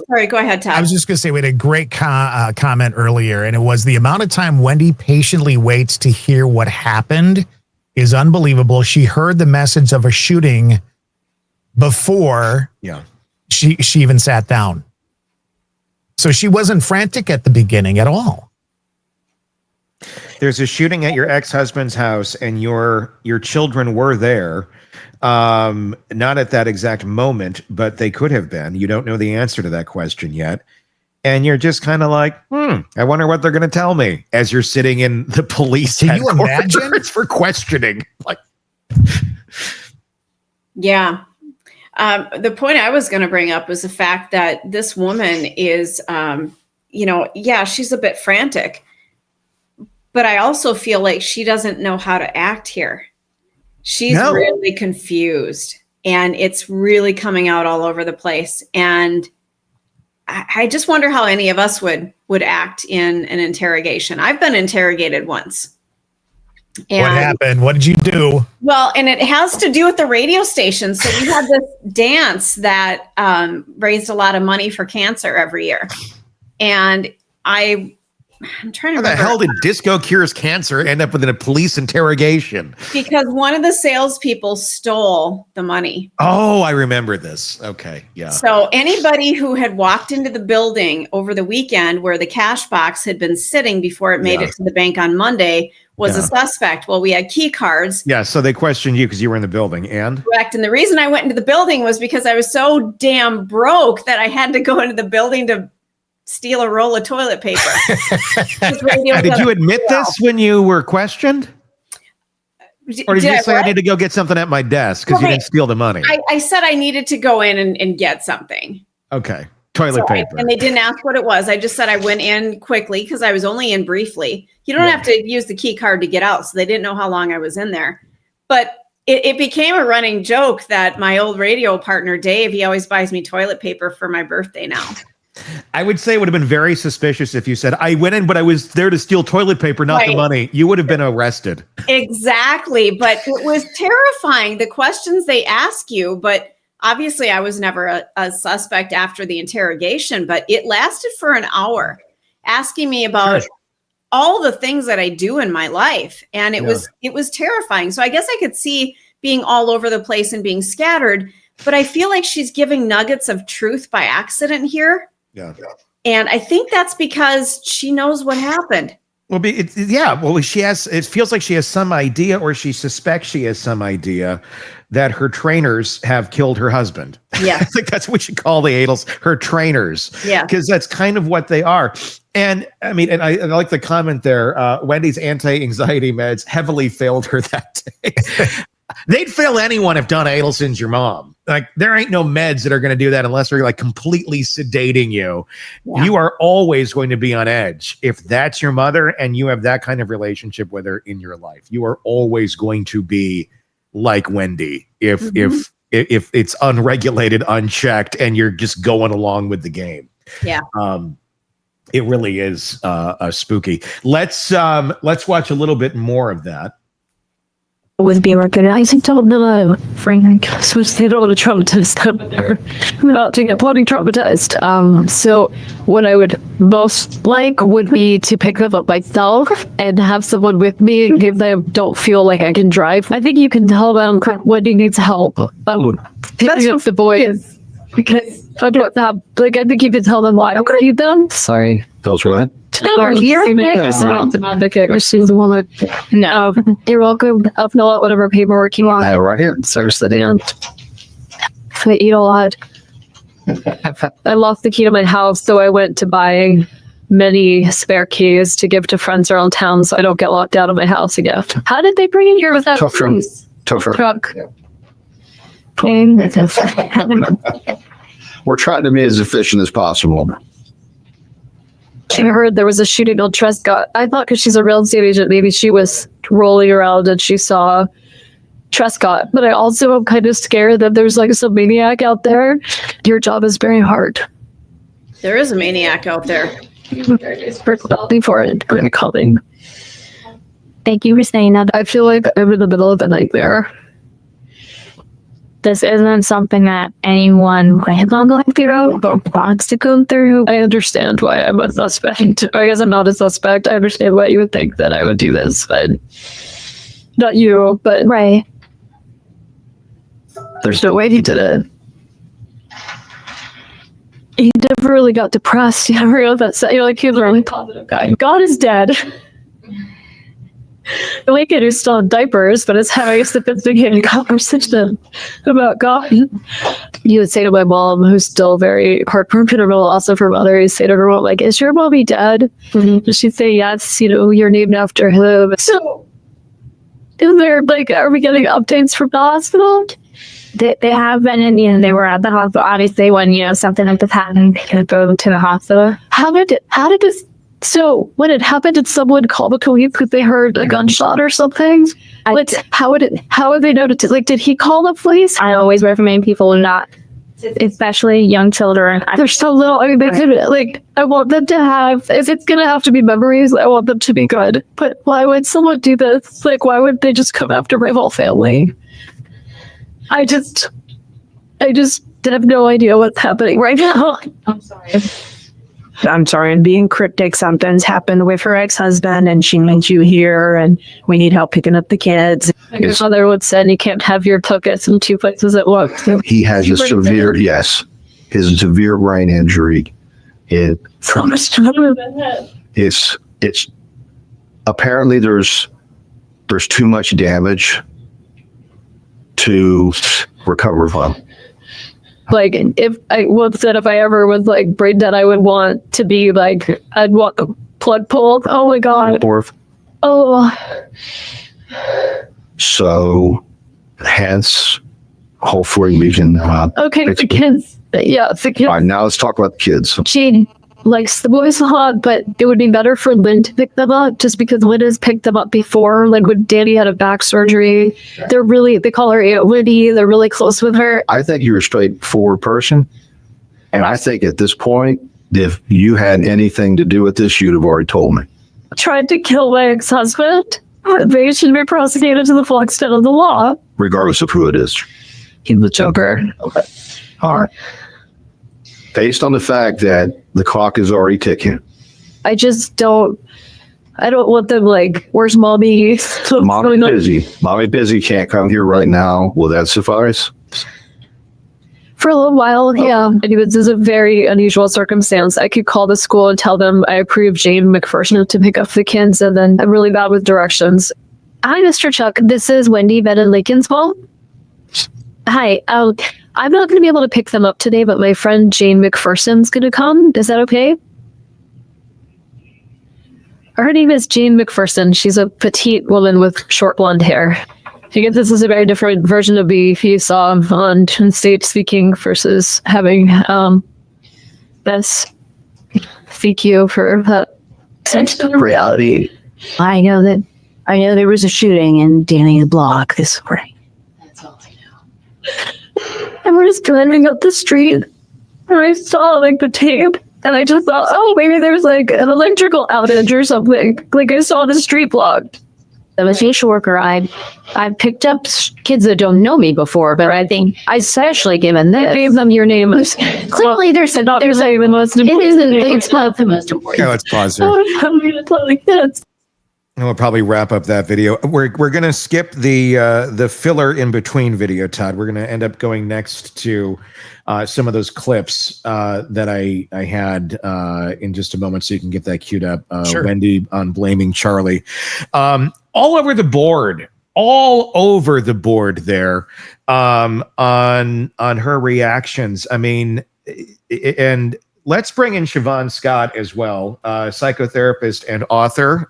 sorry, go ahead, Todd. I was just going to say we had a great comment earlier, and it was the amount of time Wendy patiently waits to hear what happened is unbelievable. She heard the message of a shooting before she even sat down. So she wasn't frantic at the beginning at all. There's a shooting at your ex-husband's house, and your children were there. Not at that exact moment, but they could have been. You don't know the answer to that question yet. And you're just kind of like, I wonder what they're going to tell me as you're sitting in the police. Can you imagine? It's for questioning. Like, yeah. The point I was going to bring up was the fact that this woman is, she's a bit frantic, but I also feel like she doesn't know how to act here. She's really confused, and it's really coming out all over the place. And I just wonder how any of us would act in an interrogation. I've been interrogated once. And, what happened? What did you do? Well, and it has to do with the radio station. So we had this dance that raised a lot of money for cancer every year. And I'm trying to remember. How the hell did Disco Cures Cancer end up within a police interrogation? Because one of the salespeople stole the money. Oh, I remember this. Okay, yeah. So anybody who had walked into the building over the weekend where the cash box had been sitting before it made it to the bank on Monday was a suspect. Well, we had key cards. Yeah, so they questioned you because you were in the building, and? Correct. And the reason I went into the building was because I was so damn broke that I had to go into the building to steal a roll of toilet paper. Did you admit this when you were questioned? Or did you say I need to go get something at my desk because you didn't steal the money? I said I needed to go in and get something. Okay. Toilet paper. And they didn't ask what it was. I just said I went in quickly because I was only in briefly. You don't have to use the key card to get out. So they didn't know how long I was in there. But it became a running joke that my old radio partner, Dave, he always buys me toilet paper for my birthday now. I would say it would have been very suspicious if you said, I went in, but I was there to steal toilet paper, not the money. You would have been arrested. Exactly. But it was terrifying, the questions they ask you. But obviously, I was never a suspect after the interrogation, but it lasted for an hour, asking me about all the things that I do in my life. And it was terrifying. So I guess I could see being all over the place and being scattered, but I feel like she's giving nuggets of truth by accident here. Yeah. And I think that's because she knows what happened. Well, she has, it feels like she has some idea, or she suspects she has some idea that her trainers have killed her husband. Yeah. I think that's what we should call the Adels, her trainers. Yeah. Because that's kind of what they are. And I mean, and I like the comment there, Wendy's anti-anxiety meds heavily failed her that day. They'd fail anyone if Donna Adelson's your mom. Like, there ain't no meds that are going to do that unless they're like completely sedating you. Yeah. You are always going to be on edge. If that's your mother and you have that kind of relationship with her in your life, you are always going to be like Wendy. If it's unregulated, unchecked, and you're just going along with the game. Yeah. It really is spooky. Let's watch a little bit more of that. With being recognizing told them Frank was they don't want to traumatize them. I'm about to get bloody traumatized. So what I would most like would be to pick them up myself and have someone with me if they don't feel like I can drive. I think you can tell them Wendy needs help. That's what the boys, because I don't have, like, I think you can tell them why I don't need them. Sorry. Tell us what? No, you're welcome. I'll fill out whatever paperwork you want. Right here. Search the damn. I eat a lot. I lost the key to my house, so I went to buying many spare keys to give to friends around town so I don't get locked out of my house again. How did they bring in here without tough truck? Yeah. We're trying to be as efficient as possible. I heard there was a shooting on Trescott. I thought because she's a real estate agent, maybe she was rolling around and she saw Trescott. But I also am kind of scared that there's like some maniac out there. Your job is very hard. There is a maniac out there. Personality for it. Coming. Thank you for saying that. I feel like I'm in the middle of a nightmare. This isn't something that anyone plans on going through or wants to go through. I understand why I'm a suspect. I guess I'm not a suspect. I understand why you would think that I would do this, but not you, but right. There's no way he did it. He never really got depressed. He never got that sad. Like, he was a really positive guy. God is dead. The way kid who's still in diapers, but it's having a sophisticated conversation about God. You would say to my mom, who's still very heartbroken, or also her mother, you say to her mom, like, is your mommy dead? Mm-hmm. She'd say, yes, you're named after him. So, is there, like, are we getting updates from the hospital? They have been, and they were at the hospital. Obviously, when, something like this happened, they could go to the hospital. How did this? So when it happened, did someone call the police because they heard a gunshot or something? How would they know did he call the police? I always recommend people not, especially young children. They're so little. I mean, they could, I want them to have, if it's going to have to be memories, I want them to be good. But why would someone do this? Like, why would they just come after my whole family? I just have no idea what's happening right now. I'm sorry, and being cryptic, something's happened with her ex-husband and she needs you here and we need help picking up the kids. Your mother would say you can't have your tickets in two places at once. He has a severe, his severe brain injury. It's apparently there's there's too much damage to recover from. Like, if I ever was like brain dead, I would want to be like, I'd want the plug pulled. Oh my God. Oh. So, hence, hopefully we can. Okay, the kids. Yeah, the kids. All right, now let's talk about the kids. She likes the boys a lot, but it would be better for Lynn to pick them up, just because Lynn has picked them up before. Like when Danny had a back surgery, they call her Aunt Wendy. They're really close with her. I think you're a straightforward person. And I think at this point, if you had anything to do with this, you'd have already told me. Tried to kill my ex-husband. They should be prosecuted to the full extent of the law. Regardless of who it is. He's the Joker. Okay. All right. Based on the fact that the clock is already ticking. I don't want them like, where's mommy? Mommy busy, can't come here right now. Will that suffice? For a little while, yeah. Anyways, this is a very unusual circumstance. I could call the school and tell them I approve Jane McPherson to pick up the kids, and then I'm really bad with directions. Hi, Mr. Chuck. This is Wendy Lincoln's mom. Hi. I'm not going to be able to pick them up today, but my friend Jane McPherson's going to come. Is that okay? Her name is Jane McPherson. She's a petite woman with short blonde hair. I guess this is a very different version of me you saw on stage speaking versus having this. Thank you for that sense of reality. I know there was a shooting in Danny's block this spring. That's all I know. And we're just driving up the street, and I saw like the tape, and I just thought, oh, maybe there's like an electrical outage or something. Like I saw the street blocked. I'm a social worker. I've picked up kids that don't know me before, but I think I especially given this. I gave them your name. Clearly, it's not the most important. Okay, let's pause here. And we'll probably wrap up that video. We're going to skip the filler in between video, Todd. We're going to end up going next to some of those clips that I had in just a moment, so you can get that queued up. Sure. Wendy on blaming Charlie. All over the board there on her reactions. I mean, and let's bring in Siobhan Scott as well, psychotherapist and author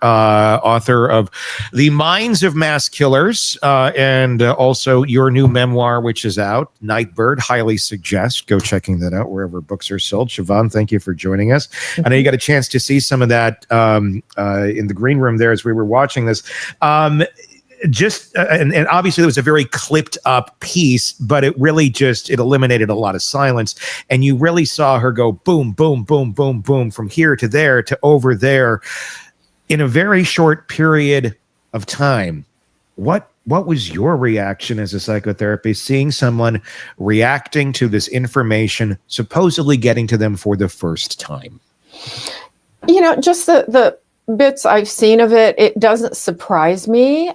of The Minds of Mass Killers, and also your new memoir, which is out, Nightbird. Highly suggest go checking that out wherever books are sold. Siobhan, thank you for joining us. I know you got a chance to see some of that in the green room there as we were watching this. And obviously it was a very clipped up piece, but it really it eliminated a lot of silence, and you really saw her go boom, boom, boom, boom, boom, from here to there to over there in a very short period of time. What was your reaction as a psychotherapist, seeing someone reacting to this information, supposedly getting to them for the first time? Just the bits I've seen of it, it doesn't surprise me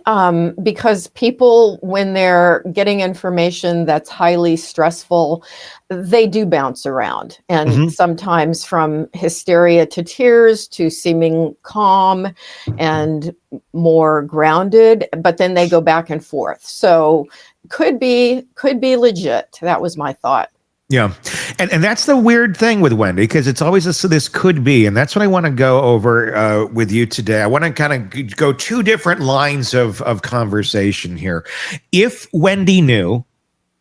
because people, when they're getting information that's highly stressful, they do bounce around, and sometimes from hysteria to tears to seeming calm and more grounded, but then they go back and forth. So could be legit. That was my thought. Yeah. And that's the weird thing with Wendy, because it's always this could be. And that's what I want to go over with you today. I want to kind of go two different lines of conversation here. If Wendy knew,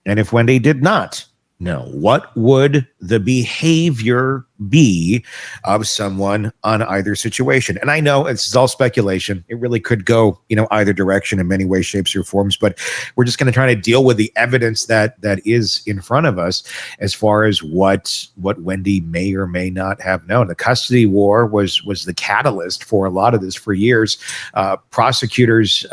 and if Wendy did not know, what would the behavior be of someone on either situation? And I know it's all speculation. It really could go, either direction in many ways, shapes, or forms, but we're just going to try to deal with the evidence that is in front of us as far as what Wendy may or may not have known. The custody war was the catalyst for a lot of this for years. Prosecutors,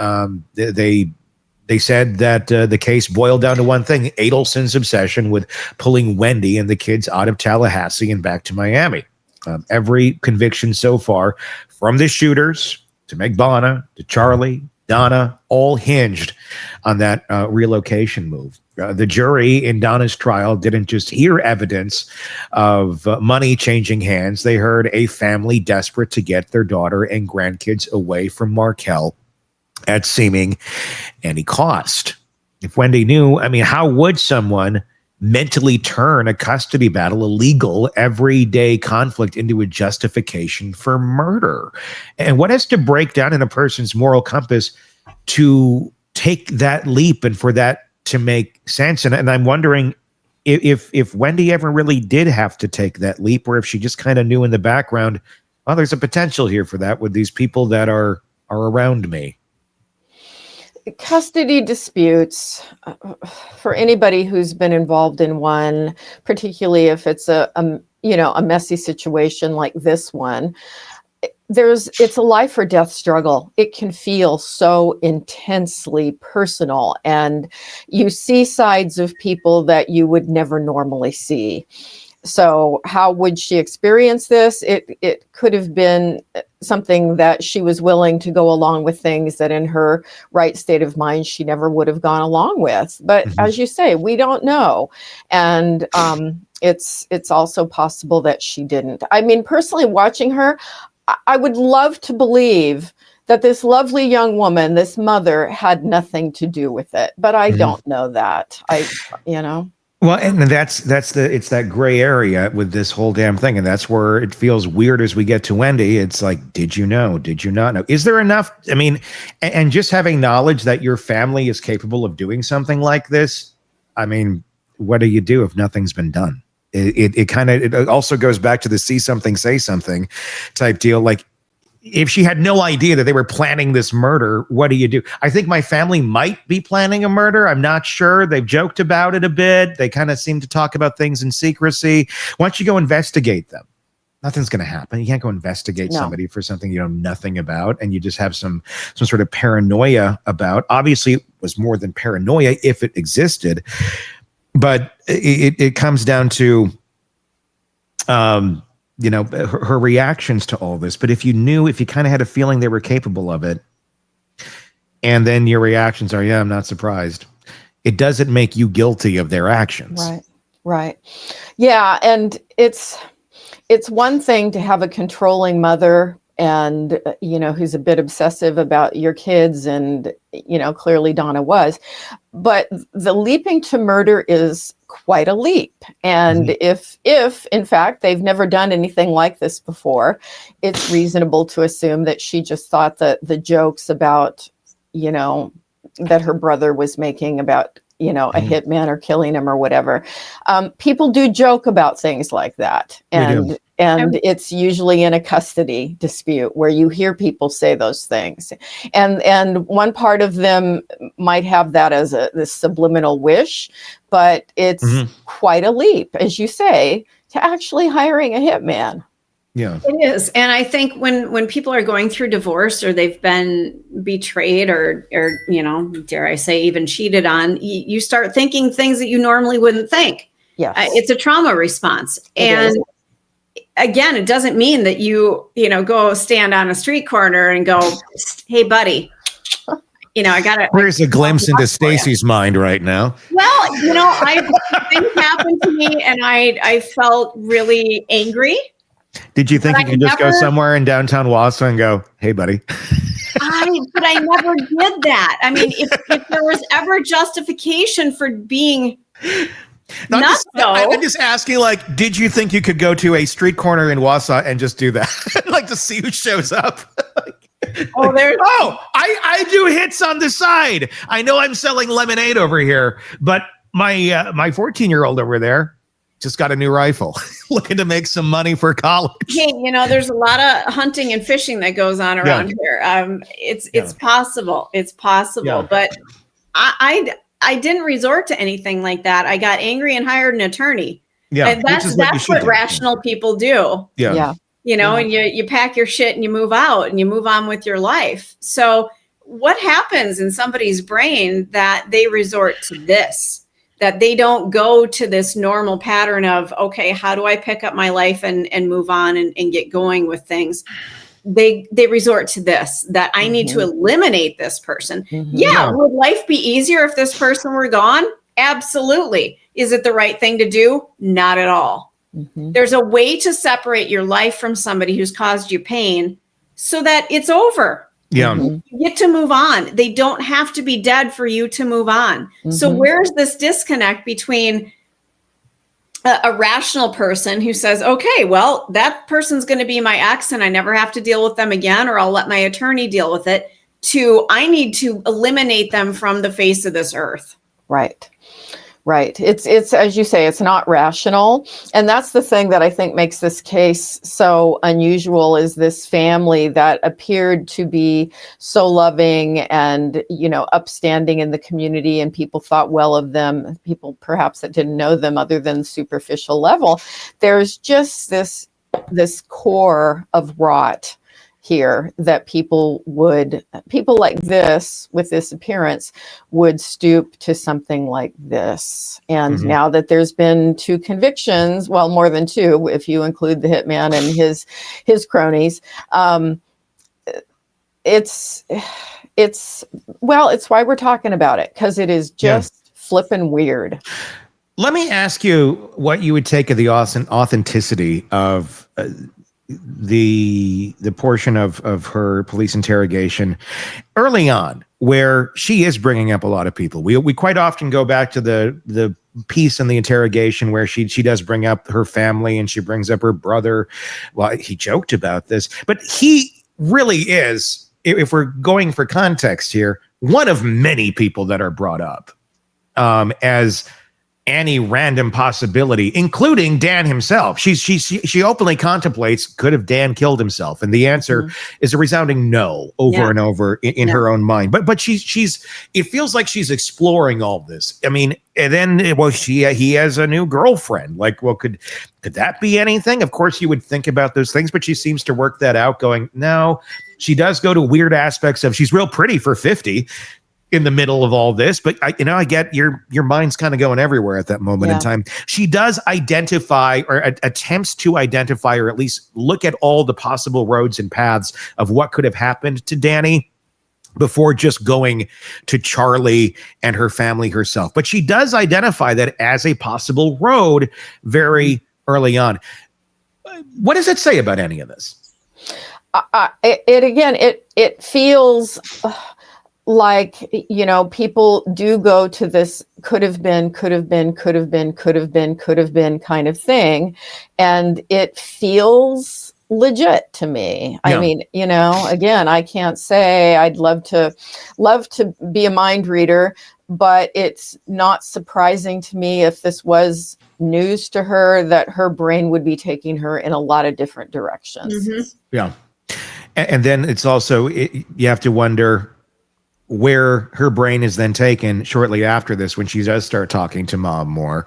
they said that the case boiled down to one thing: Adelson's obsession with pulling Wendy and the kids out of Tallahassee and back to Miami. Every conviction so far, from the shooters to Megbana to Charlie, Donna, all hinged on that relocation move. The jury in Donna's trial didn't just hear evidence of money changing hands. They heard a family desperate to get their daughter and grandkids away from Markel. at seeming any cost. If Wendy knew, I mean, how would someone mentally turn a custody battle, a legal, everyday conflict, into a justification for murder? And what has to break down in a person's moral compass to take that leap and for that to make sense? And I'm wondering if Wendy ever really did have to take that leap, or if she just kind of knew in the background, oh, there's a potential here for that with these people that are around me. Custody disputes, for anybody who's been involved in one, particularly if it's a messy situation like this one, it's a life or death struggle. It can feel so intensely personal, and you see sides of people that you would never normally see. So how would she experience this? It could have been something that she was willing to go along with, things that in her right state of mind she never would have gone along with. But as you say, we don't know. And it's also possible that she didn't. I mean, personally, watching her, I would love to believe that this lovely young woman, this mother, had nothing to do with it. But I don't know that. Well, and it's that gray area with this whole damn thing. And that's where it feels weird as we get to Wendy. It's like, did you know? Did you not know? Is there enough? I mean, and just having knowledge that your family is capable of doing something like this. I mean, what do you do if nothing's been done? It also goes back to the see something, say something type deal. Like, if she had no idea that they were planning this murder, what do you do? I think my family might be planning a murder. I'm not sure. They've joked about it a bit. They kind of seem to talk about things in secrecy. Why don't you go investigate them? Nothing's going to happen. You can't go investigate somebody for something you know nothing about, and you just have some sort of paranoia about. Obviously, it was more than paranoia if it existed, but it comes down to her reactions to all this. But if you kind of had a feeling they were capable of it, and then your reactions are, yeah, I'm not surprised, it doesn't make you guilty of their actions. Right. Yeah. And it's one thing to have a controlling mother and, who's a bit obsessive about your kids. And, clearly Donna was, but the leaping to murder is quite a leap. And if in fact they've never done anything like this before, it's reasonable to assume that she just thought that the jokes about, that her brother was making about, a hitman or killing him or whatever. People do joke about things like that. And it's usually in a custody dispute where you hear people say those things. And one part of them might have that as this subliminal wish, but it's quite a leap, as you say, to actually hiring a hitman. Yeah, it is. And I think when people are going through divorce, or they've been betrayed, or dare I say, even cheated on, you start thinking things that you normally wouldn't think. Yeah, it's a trauma response. And again, it doesn't mean that you go stand on a street corner and go, hey, buddy, I got to. Where's a glimpse into Stacy's mind right now? Well, things happened to me, and I felt really angry. Did you think you could just go somewhere in downtown Wausau and go, hey, buddy? But I never did that. I mean, if there was ever justification for being nuts, I'm just asking, like, did you think you could go to a street corner in Wausau and just do that? Like, to see who shows up? I do hits on the side. I know I'm selling lemonade over here, but my 14-year-old over there just got a new rifle, looking to make some money for college. Hey, there's a lot of hunting and fishing that goes on around here. It's possible. It's possible. Yeah. But I didn't resort to anything like that. I got angry and hired an attorney. Yeah. And that's what rational people do. Yeah. And you pack your shit and you move out and you move on with your life. So what happens in somebody's brain that they resort to this? That they don't go to this normal pattern of, okay, how do I pick up my life and move on and get going with things? They resort to this, that I need to eliminate this person. Yeah, would life be easier if this person were gone? Absolutely. Is it the right thing to do? Not at all. There's a way to separate your life from somebody who's caused you pain so that it's over. Yeah. You get to move on. They don't have to be dead for you to move on. So where's this disconnect between a rational person who says, okay, well, that person's going to be my ex and I never have to deal with them again, or I'll let my attorney deal with it, to I need to eliminate them from the face of this earth. Right. Right. It's as you say, it's not rational. And that's the thing that I think makes this case so unusual, is this family that appeared to be so loving and, upstanding in the community, and people thought well of them, people perhaps that didn't know them other than superficial level. There's just this core of rot here that people like this, with this appearance, would stoop to something like this. And now that there's been 2 convictions, well, more than 2, if you include the hitman and his cronies, it's why we're talking about it, because it is just flippin' weird. Let me ask you what you would take of the authenticity of the portion of her police interrogation early on, where she is bringing up a lot of people. We quite often go back to the piece in the interrogation where she does bring up her family, and she brings up her brother. Well, he joked about this, but he really is, if we're going for context here, one of many people that are brought up as any random possibility, including Dan himself. She openly contemplates, could have Dan killed himself? And the answer is a resounding no over and over in her own mind. But she's it feels like she's exploring all this. I mean, and then he has a new girlfriend. Like, well, could that be anything? Of course you would think about those things, but she seems to work that out, going, no. She does go to weird aspects of, she's real pretty for 50 in the middle of all this, but I get your mind's kind of going everywhere at that moment in time. She does identify, or attempts to identify, or at least look at all the possible roads and paths of what could have happened to Danny before just going to Charlie and her family herself. But she does identify that as a possible road very early on. What does it say about any of this? It feels like, people do go to this could have been kind of thing. And it feels legit to me. I mean, again, I can't say I'd love to be a mind reader, but it's not surprising to me, if this was news to her, that her brain would be taking her in a lot of different directions. Yeah. And then it's also, you have to wonder where her brain is then taken shortly after this, when she does start talking to mom more,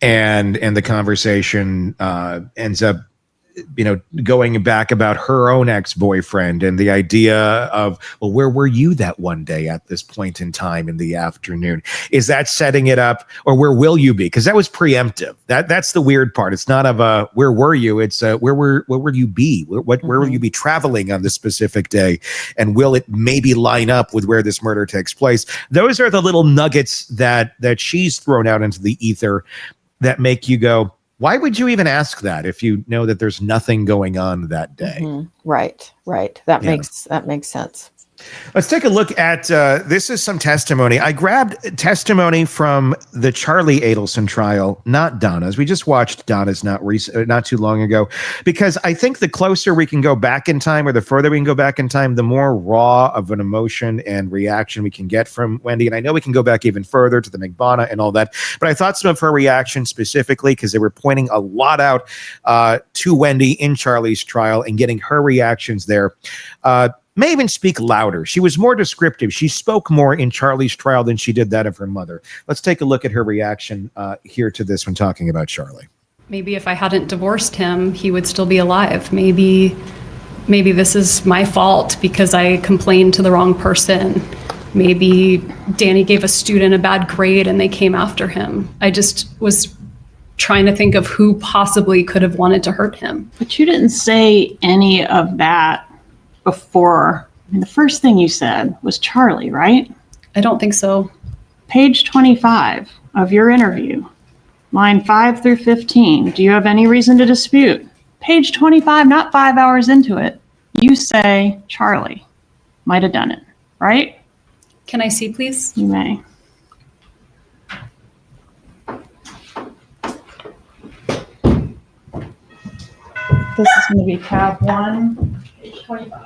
and the conversation ends up, going back about her own ex-boyfriend, and the idea of, well, where were you that one day at this point in time in the afternoon? Is that setting it up, or where will you be? Because that was preemptive. That's the weird part. It's not of a where were you? It's where will you be? Where will you be traveling on this specific day? And will it maybe line up with where this murder takes place? Those are the little nuggets that she's thrown out into the ether that make you go, why would you even ask that if you know that there's nothing going on that day? Right. That makes sense. Let's take a look at, this is some testimony. I grabbed testimony from the Charlie Adelson trial, not Donna's. We just watched Donna's not too long ago, because I think the closer we can go back in time, or the further we can go back in time, the more raw of an emotion and reaction we can get from Wendy. And I know we can go back even further to the McBonna and all that, but I thought some of her reactions specifically, because they were pointing a lot out to Wendy in Charlie's trial, and getting her reactions there, may even speak louder. She was more descriptive. She spoke more in Charlie's trial than she did that of her mother. Let's take a look at her reaction here to this when talking about Charlie. Maybe if I hadn't divorced him, he would still be alive. Maybe this is my fault because I complained to the wrong person. Maybe Danny gave a student a bad grade and they came after him. I just was trying to think of who possibly could have wanted to hurt him. But you didn't say any of that before. I mean, the first thing you said was Charlie, right? I don't think so. Page 25 of your interview, line 5 through 15. Do you have any reason to dispute? Page 25, not 5 hours into it, you say Charlie. might have done it, right? Can I see, please? You may. This is going to be tab 1, page 25.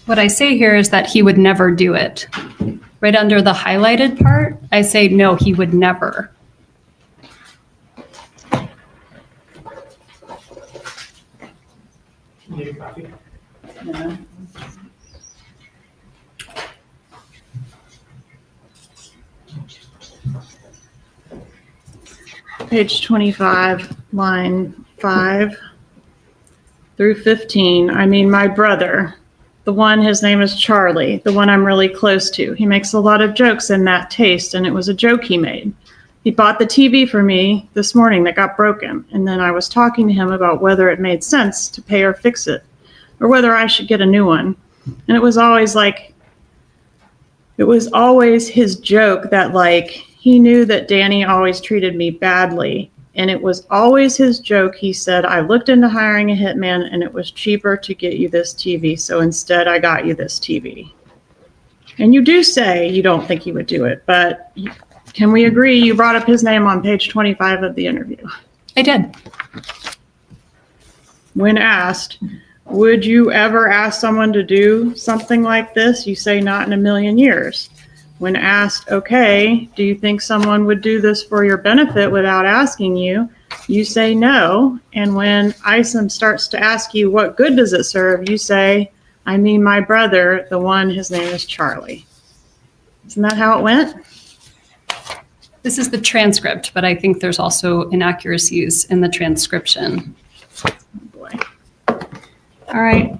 What I say here is that he would never do it. Right under the highlighted part, I say, no, he would never. Need a copy? Yeah. Page 25, line 5 through 15. I mean, my brother, the one, his name is Charlie, the one I'm really close to. He makes a lot of jokes in that taste, and it was a joke he made. He bought the TV for me this morning that got broken, and then I was talking to him about whether it made sense to pay or fix it, or whether I should get a new one. And it was always his joke that, like, he knew that Danny always treated me badly. And it was always his joke. He said, I looked into hiring a hitman and it was cheaper to get you this TV. So instead I got you this TV. And you do say you don't think he would do it, but can we agree you brought up his name on page 25 of the interview? I did. When asked, would you ever ask someone to do something like this? You say not in a million years. When asked, okay, do you think someone would do this for your benefit without asking you? You say no. And when Isom starts to ask you, what good does it serve? You say, I mean, my brother, the one, his name is Charlie. Isn't that how it went? This is the transcript, but I think there's also inaccuracies in the transcription. Oh boy. All right.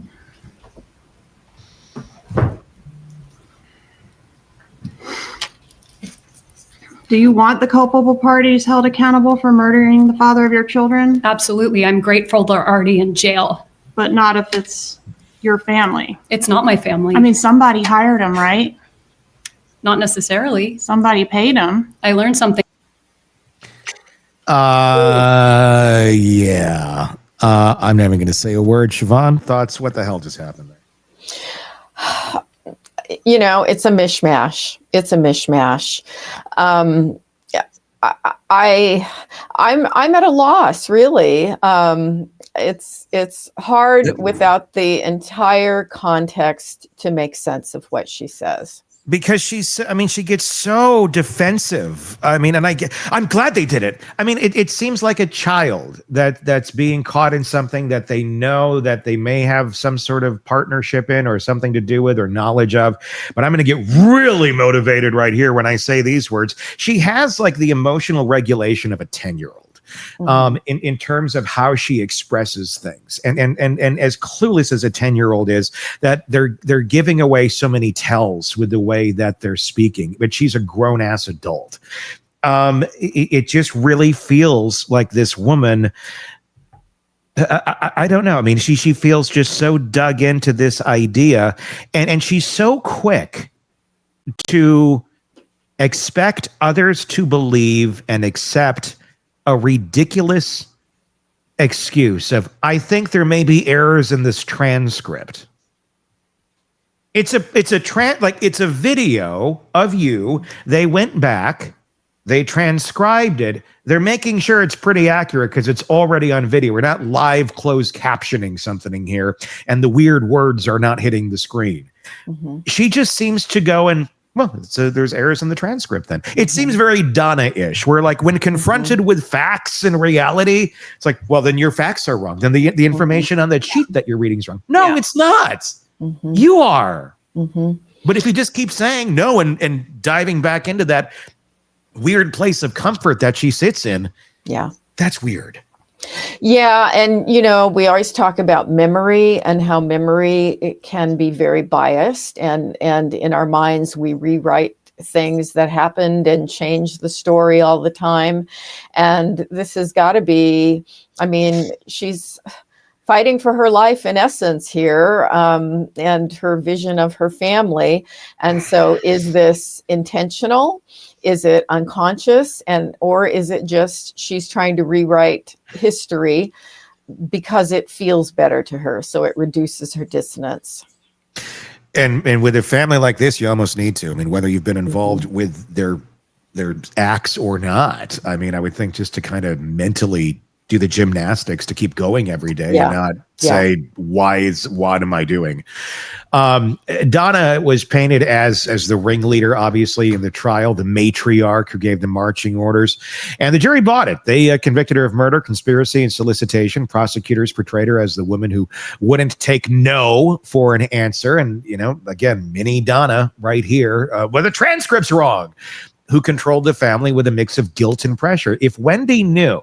Do you want the culpable parties held accountable for murdering the father of your children? Absolutely. I'm grateful they're already in jail. But not if it's your family. It's not my family. I mean, somebody hired them, right? Not necessarily. Somebody paid them. I learned something. Yeah. I'm never going to say a word. Siobhan, thoughts? What the hell just happened there? You know, it's a mishmash. It's a mishmash. I'm at a loss, really. It's hard without the entire context to make sense of what she says. Because she gets so defensive. I mean, and I'm glad they did it. I mean, it seems like a child that's being caught in something that they know that they may have some sort of partnership in or something to do with or knowledge of. But I'm going to get really motivated right here when I say these words. She has like the emotional regulation of a 10-year-old. In terms of how she expresses things, and as clueless as a 10-year-old is, that they're giving away so many tells with the way that they're speaking. But she's a grown ass adult. It just really feels like this woman. I don't know. I mean, she feels just so dug into this idea, and she's so quick to expect others to believe and accept a ridiculous excuse of, I think there may be errors in this transcript. It's a video of you. They went back, they transcribed it. They're making sure it's pretty accurate because it's already on video. We're not live closed captioning something here, and the weird words are not hitting the screen. Mm-hmm. She just seems to go and, well, so there's errors in the transcript then. It seems very Donna-ish, where like when confronted with facts and reality, it's like, well, then your facts are wrong. Then the information on that sheet that you're reading is wrong. No, it's not. You are. But if you just keep saying no and diving back into that weird place of comfort that she sits in, that's weird. Yeah, and you know, we always talk about memory and how memory it can be very biased, and in our minds we rewrite things that happened and change the story all the time. And this has got to be, I mean, she's fighting for her life in essence here, and her vision of her family. And so is this intentional? Is it unconscious? Or is it just she's trying to rewrite history because it feels better to her, so it reduces her dissonance? And with a family like this, you almost need to. I mean, whether you've been involved with their acts or not, I mean, I would think just to kind of mentally do the gymnastics to keep going every day and not say, what am I doing? Donna was painted as the ringleader, obviously, in the trial, the matriarch who gave the marching orders, and the jury bought it. They convicted her of murder, conspiracy, and solicitation. Prosecutors portrayed her as the woman who wouldn't take no for an answer. And, you know, again, mini Donna right here, well, the transcript's wrong, who controlled the family with a mix of guilt and pressure. If Wendy knew,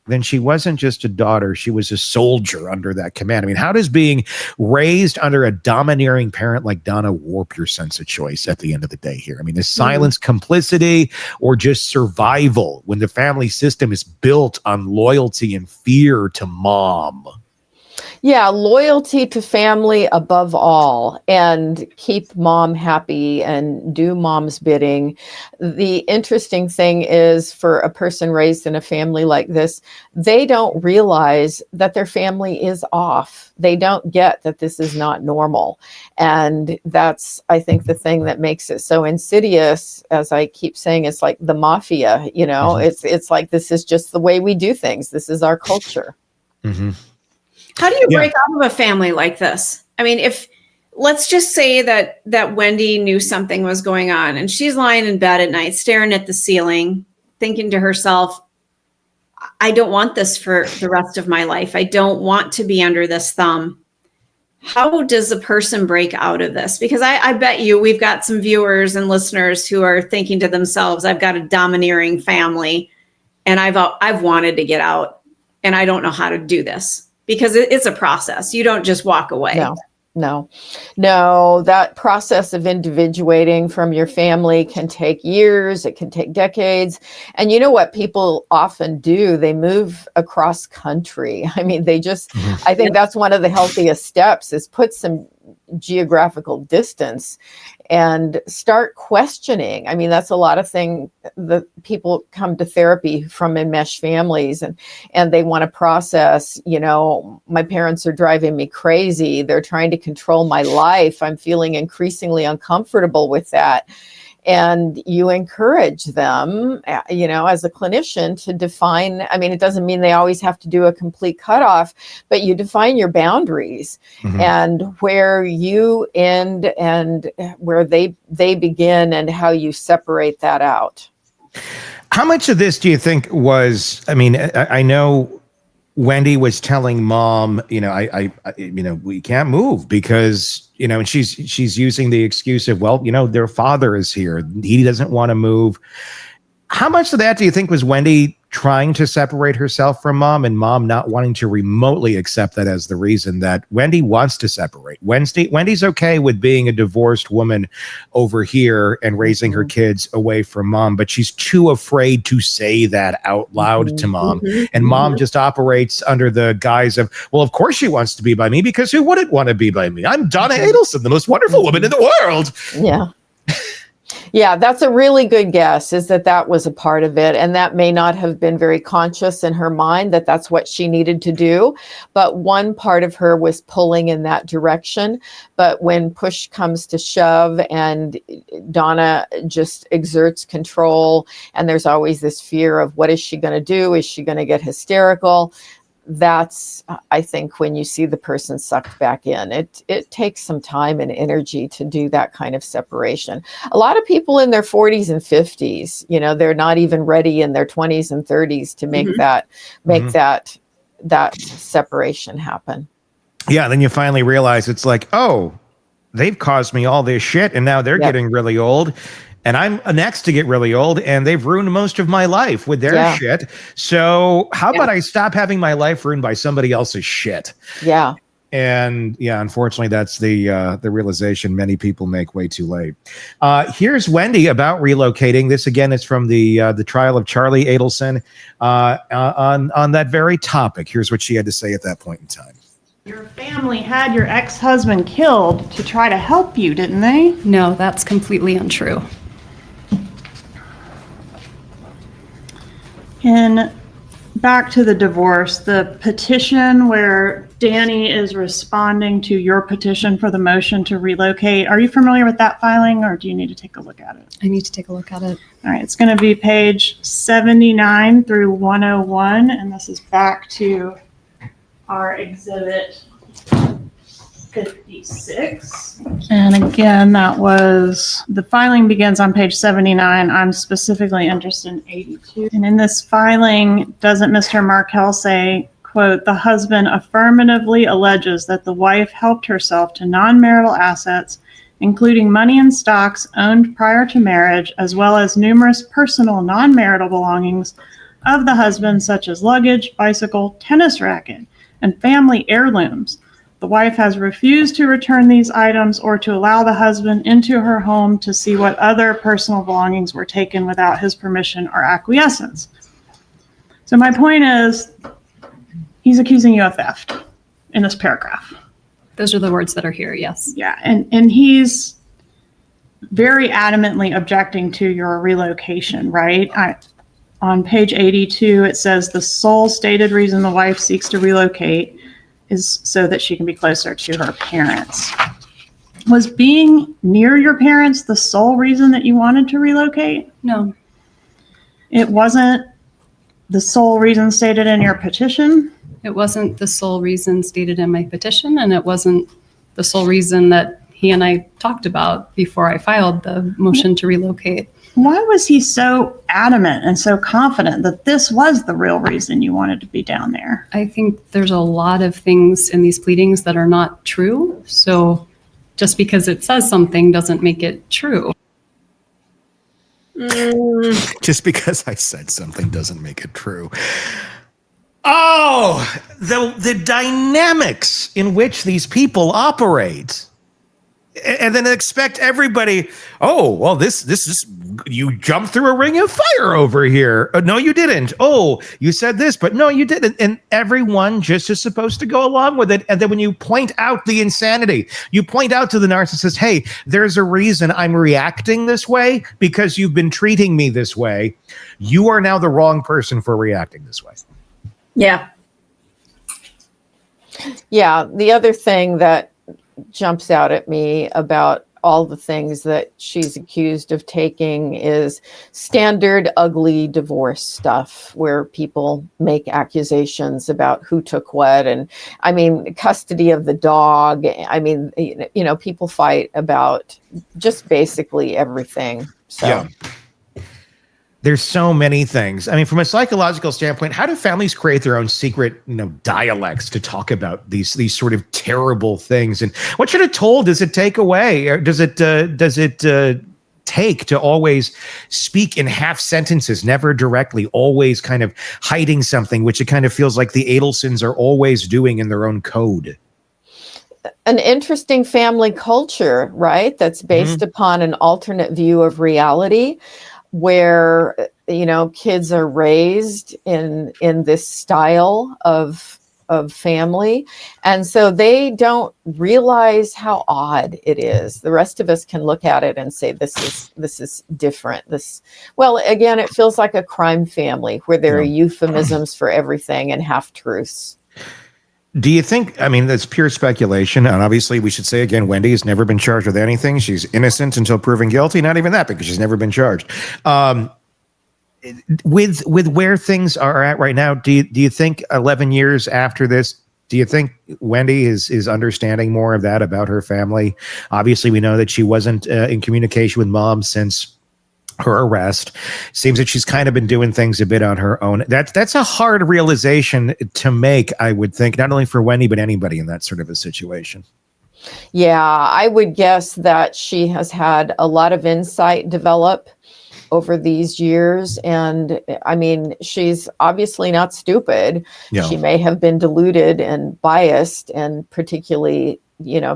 then she wasn't just a daughter, she was a soldier under that command. I mean, how does being raised under a domineering parent like Donna warp your sense of choice at the end of the day here? I mean, is silence complicity or just survival when the family system is built on loyalty and fear to mom? Yeah, loyalty to family above all, and keep mom happy and do mom's bidding. The interesting thing is, for a person raised in a family like this, they don't realize that their family is off. They don't get that this is not normal. And that's, I think, the thing that makes it so insidious. As I keep saying, it's like the mafia, you know, it's like, this is just the way we do things. This is our culture. Mm-hmm. How do you break out of a family like this? I mean, if let's just say that Wendy knew something was going on and she's lying in bed at night, staring at the ceiling, thinking to herself, I don't want this for the rest of my life. I don't want to be under this thumb. How does a person break out of this? Because I bet you we've got some viewers and listeners who are thinking to themselves, I've got a domineering family and I've wanted to get out and I don't know how to do this. Because it's a process. You don't just walk away. No. That process of individuating from your family can take years. It can take decades. And you know what people often do? They move across country. I mean, I think that's one of the healthiest steps, is put some geographical distance and start questioning. I mean, that's a lot of thing that people come to therapy from enmeshed families, and they want to process, you know, my parents are driving me crazy. They're trying to control my life. I'm feeling increasingly uncomfortable with that. And you encourage them, you know, as a clinician, to define. I mean, it doesn't mean they always have to do a complete cutoff, but you define your boundaries and where you end and where they begin, and how you separate that out. How much of this do you think was, I mean, I know Wendy was telling mom, you know, I we can't move because, you know, and she's using the excuse of, well, you know, their father is here. He doesn't want to move. How much of that do you think was Wendy trying to separate herself from mom, and mom not wanting to remotely accept that as the reason that Wendy wants to separate? Wendy's okay with being a divorced woman over here and raising her kids away from mom, but she's too afraid to say that out loud to mom. And mom just operates under the guise of, well, of course she wants to be by me, because who wouldn't want to be by me? I'm Donna Adelson, the most wonderful woman in the world. Yeah. Yeah, that's a really good guess, is that was a part of it. And that may not have been very conscious in her mind that that's what she needed to do. But one part of her was pulling in that direction. But when push comes to shove and Donna just exerts control, and there's always this fear of, what is she going to do? Is she going to get hysterical? That's, I think, when you see the person sucked back in. It takes some time and energy to do that kind of separation. A lot of people in their 40s and 50s, you know, they're not even ready in their 20s and 30s to make that separation happen. Yeah, then you finally realize it's like, oh, they've caused me all this shit, and now they're getting really old. And I'm next to get really old, and they've ruined most of my life with their shit. So how about I stop having my life ruined by somebody else's shit? Yeah. And yeah, unfortunately, that's the realization many people make way too late. Here's Wendy about relocating. This again is from the trial of Charlie Adelson on that very topic. Here's what she had to say at that point in time. Your family had your ex-husband killed to try to help you, didn't they? No, that's completely untrue. And back to the divorce, the petition where Danny is responding to your petition for the motion to relocate. Are you familiar with that filing, or do you need to take a look at it? I need to take a look at it. All right, it's going to be page 79 through 101, and this is back to our exhibit 56. And again, that was, the filing begins on page 79. I'm specifically interested in 82. And in this filing, doesn't Mr. Markel say, quote, the husband affirmatively alleges that the wife helped herself to non-marital assets, including money and stocks owned prior to marriage, as well as numerous personal non-marital belongings of the husband, such as luggage, bicycle, tennis racket, and family heirlooms. The wife has refused to return these items or to allow the husband into her home to see what other personal belongings were taken without his permission or acquiescence. So my point is, he's accusing you of theft in this paragraph. Those are the words that are here, yes. Yeah, and he's very adamantly objecting to your relocation, right? On page 82, it says the sole stated reason the wife seeks to relocate is so that she can be closer to her parents. Was being near your parents the sole reason that you wanted to relocate? No. It wasn't the sole reason stated in your petition? It wasn't the sole reason stated in my petition, and it wasn't the sole reason that he and I talked about before I filed the motion to relocate. Why was he so adamant and so confident that this was the real reason you wanted to be down there? I think there's a lot of things in these pleadings that are not true. So just because it says something doesn't make it true. Just because I said something doesn't make it true. Oh, the dynamics in which these people operate. And then expect everybody, oh, well, this is, you jumped through a ring of fire over here. No, you didn't. Oh, you said this, but no, you didn't. And everyone just is supposed to go along with it. And then when you point out the insanity, you point out to the narcissist, hey, there's a reason I'm reacting this way because you've been treating me this way. You are now the wrong person for reacting this way. Yeah. Yeah. The other thing that jumps out at me about all the things that she's accused of taking is standard ugly divorce stuff where people make accusations about who took what. And I mean, custody of the dog. I mean, you know, people fight about just basically everything. So. Yeah. There's so many things. I mean, from a psychological standpoint, how do families create their own secret, dialects to talk about these sort of terrible things? And what you're told, does it take away, or does it take to always speak in half sentences, never directly, always kind of hiding something, which it kind of feels like the Adelsons are always doing in their own code? An interesting family culture, right? That's based upon an alternate view of reality, where, kids are raised in this style of family. And so they don't realize how odd it is. The rest of us can look at it and say, this is different. Again, it feels like a crime family where there are euphemisms for everything and half-truths. Do you think, I mean, that's pure speculation, and obviously we should say again, Wendy has never been charged with anything. She's innocent until proven guilty. Not even that, because she's never been charged. With where things are at right now, do you think 11 years after this, do you think Wendy is understanding more of that about her family? Obviously, we know that she wasn't in communication with mom since her arrest. Seems that she's kind of been doing things a bit on her own. That's a hard realization to make, I would think, not only for Wendy, but anybody in that sort of a situation. Yeah, I would guess that she has had a lot of insight develop over these years. And I mean, she's obviously not stupid. Yeah. She may have been deluded and biased and particularly,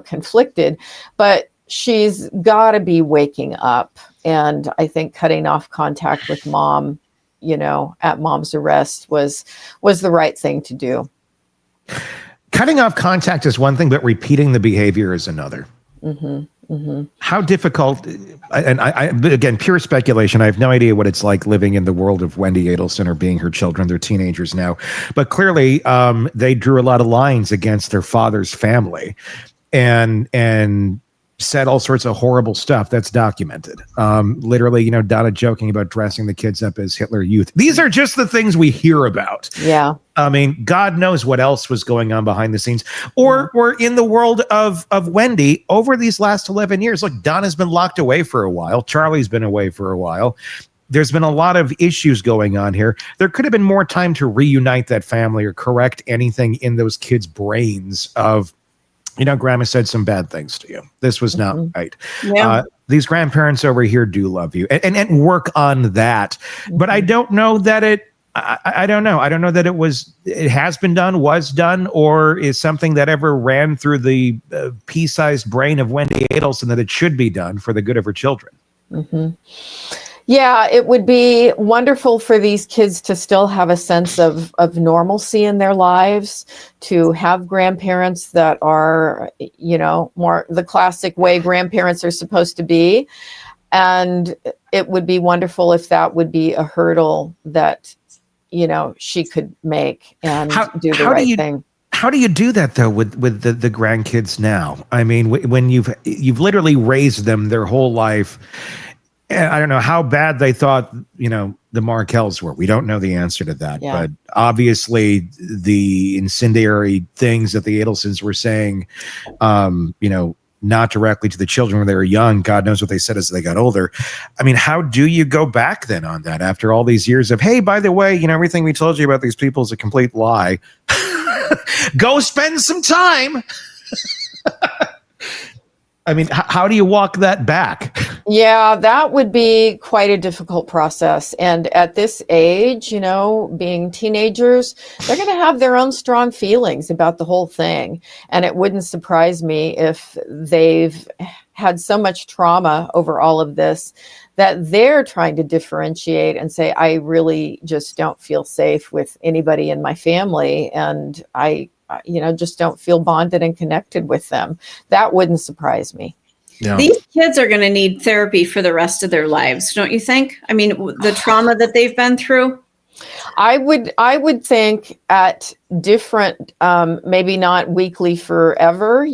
conflicted, but she's got to be waking up. And I think cutting off contact with mom, at mom's arrest was the right thing to do. Cutting off contact is one thing, but repeating the behavior is another. Mm-hmm, mm-hmm. How difficult, and I again, pure speculation. I have no idea what it's like living in the world of Wendi Adelson or being her children. They're teenagers now, but clearly they drew a lot of lines against their father's family and said all sorts of horrible stuff that's documented. Literally, Donna joking about dressing the kids up as Hitler Youth. These are just the things we hear about. Yeah. I mean, God knows what else was going on behind the scenes or in the world of Wendi over these last 11 years. Look, Donna's been locked away for a while. Charlie's been away for a while. There's been a lot of issues going on here. There could have been more time to reunite that family or correct anything in those kids' brains of, grandma said some bad things to you. This was not right. Yeah. These grandparents over here do love you and work on that. But I don't know that I don't know. I don't know that it has been done, was done, or is something that ever ran through the pea-sized brain of Wendi Adelson that it should be done for the good of her children. Mm-hmm. Yeah, it would be wonderful for these kids to still have a sense of normalcy in their lives, to have grandparents that are, more the classic way grandparents are supposed to be. And it would be wonderful if that would be a hurdle that, she could make and do the right thing. How do you do that though with the grandkids now? I mean, when you've literally raised them their whole life. And I don't know how bad they thought, the Markels were. We don't know the answer to that. Yeah. But obviously the incendiary things that the Adelsons were saying, not directly to the children when they were young. God knows what they said as they got older. I mean, how do you go back then on that after all these years of, hey, by the way, everything we told you about these people is a complete lie. Go spend some time. I mean, how do you walk that back? Yeah, that would be quite a difficult process. And at this age, being teenagers, they're going to have their own strong feelings about the whole thing. And it wouldn't surprise me if they've had so much trauma over all of this that they're trying to differentiate and say, I really just don't feel safe with anybody in my family. And I just don't feel bonded and connected with them. That wouldn't surprise me. Yeah. These kids are going to need therapy for the rest of their lives, don't you think? I mean, the trauma that they've been through. I would think at different, maybe not weekly forever,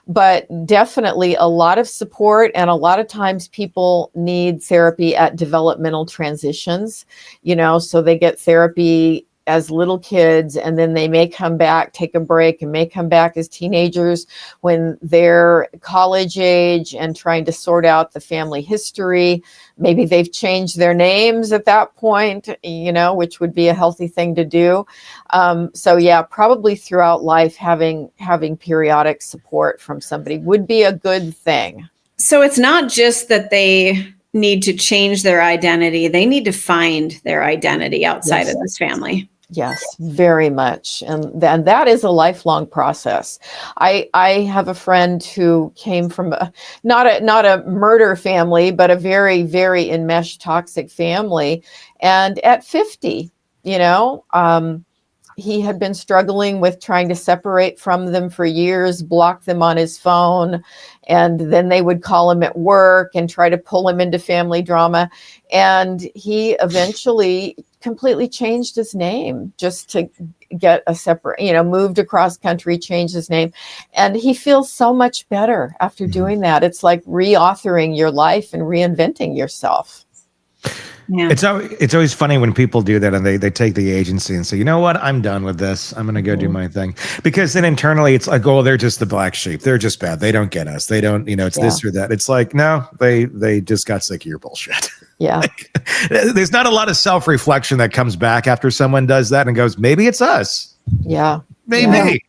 but definitely a lot of support. And a lot of times people need therapy at developmental transitions, so they get therapy as little kids, and then they may come back, take a break, and may come back as teenagers when they're college age and trying to sort out the family history. Maybe they've changed their names at that point, which would be a healthy thing to do. So yeah, probably throughout life, having periodic support from somebody would be a good thing. So it's not just that they need to change their identity. They need to find their identity outside of this family. Yes, very much. And that is a lifelong process. I have a friend who came from not a murder family, but a very, very enmeshed toxic family. And at 50, he had been struggling with trying to separate from them for years, block them on his phone. And then they would call him at work and try to pull him into family drama. And he eventually completely changed his name just to get a separate, moved across country, changed his name. And he feels so much better after doing that. It's like reauthoring your life and reinventing yourself. Yeah. It's always funny when people do that and they take the agency and say, you know what, I'm done with this. I'm going to go do my thing. Because then internally it's like, oh, they're just the black sheep. They're just bad. They don't get us. They don't, it's this or that. It's like, no, they just got sick of your bullshit. Yeah. There's not a lot of self-reflection that comes back after someone does that and goes, maybe it's us. Yeah. Maybe.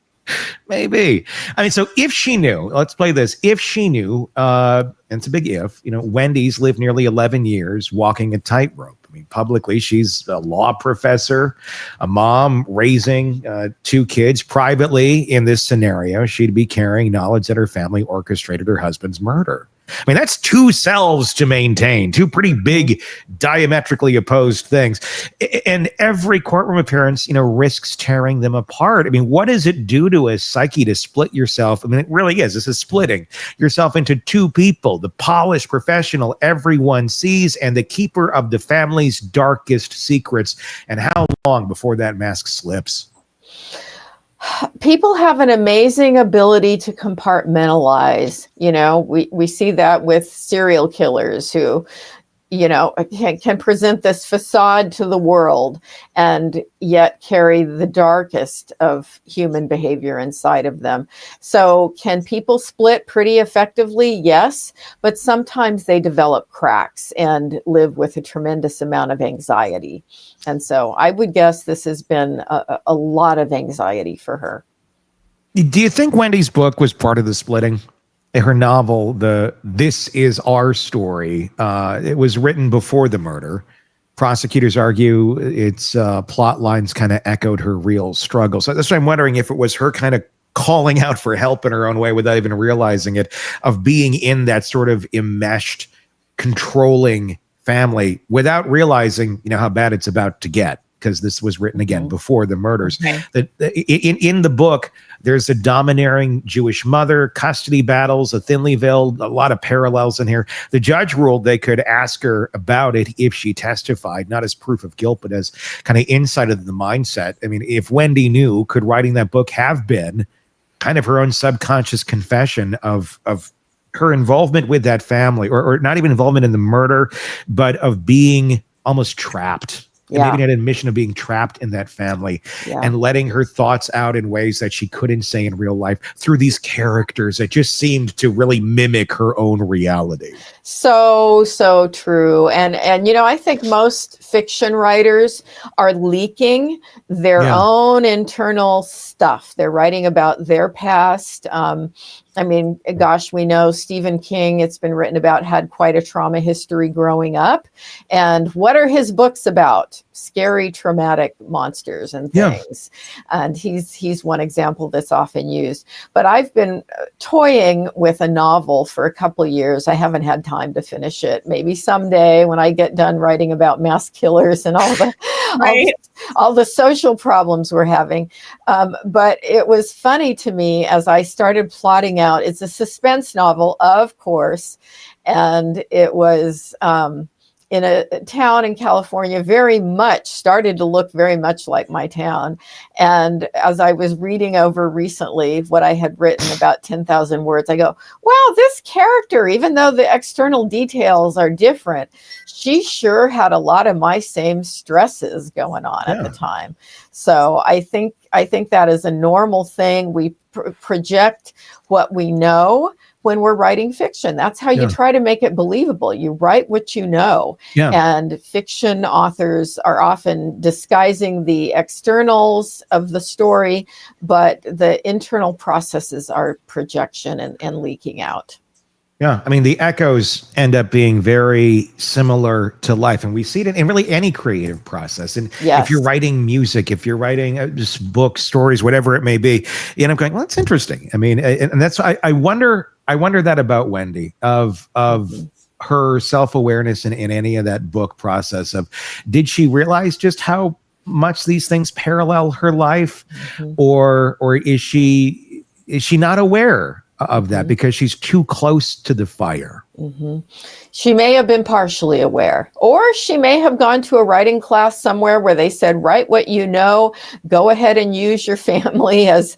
Maybe. I mean, so if she knew, let's play this. If she knew, and it's a big if, Wendy's lived nearly 11 years walking a tightrope. I mean, publicly, she's a law professor, a mom raising 2 kids. Privately, in this scenario, she'd be carrying knowledge that her family orchestrated her husband's murder. I mean, that's 2 selves to maintain, 2 pretty big, diametrically opposed things. And every courtroom appearance, risks tearing them apart. I mean, what does it do to a psyche to split yourself? I mean, it really is. This is splitting yourself into 2 people, the polished professional everyone sees and the keeper of the family's darkest secrets. And how long before that mask slips? People have an amazing ability to compartmentalize. We see that with serial killers who, can present this facade to the world and yet carry the darkest of human behavior inside of them. So can people split pretty effectively? Yes, but sometimes they develop cracks and live with a tremendous amount of anxiety. And so I would guess this has been a lot of anxiety for her. Do you think Wendy's book was part of the splitting? Her novel, This Is Our Story, it was written before the murder. Prosecutors argue its plot lines kind of echoed her real struggle. So that's why I'm wondering if it was her kind of calling out for help in her own way without even realizing it, of being in that sort of enmeshed, controlling family without realizing, how bad it's about to get. Because this was written again before the murders. Okay. In the book, there's a domineering Jewish mother, custody battles, a thinly veiled, a lot of parallels in here. The judge ruled they could ask her about it if she testified, not as proof of guilt, but as kind of insight of the mindset. I mean, if Wendy knew, could writing that book have been kind of her own subconscious confession of her involvement with that family, or not even involvement in the murder, but of being almost trapped? And maybe an admission of being trapped in that family and letting her thoughts out in ways that she couldn't say in real life through these characters that just seemed to really mimic her own reality. So true. And I think most fiction writers are leaking their own internal stuff. They're writing about their past. We know Stephen King, it's been written about, had quite a trauma history growing up. And what are his books about? Scary, traumatic monsters and things. And he's one example that's often used. But I've been toying with a novel for a couple of years. I haven't had time to finish it. Maybe someday when I get done writing about mass killers and all the all the social problems we're having. But it was funny to me as I started plotting out. It's a suspense novel, of course, and it was in a town in California, very much started to look very much like my town. And as I was reading over recently what I had written, about 10,000 words, I go, wow, this character, even though the external details are different, she sure had a lot of my same stresses going on at the time. So I think that is a normal thing. We project what we know when we're writing fiction. That's how you try to make it believable. You write what you know. And fiction authors are often disguising the externals of the story, but the internal processes are projection and leaking out. Yeah, I mean, the echoes end up being very similar to life. And we see it in really any creative process. And if you're writing music, if you're writing just books, stories, whatever it may be, I'm going, well, that's interesting. I mean, and that's, I wonder that about Wendy, of her self-awareness in any of that book process of, did she realize just how much these things parallel her life? Or is she not aware of that because she's too close to the fire? She may have been partially aware, or she may have gone to a writing class somewhere where they said, write what you know, go ahead and use your family as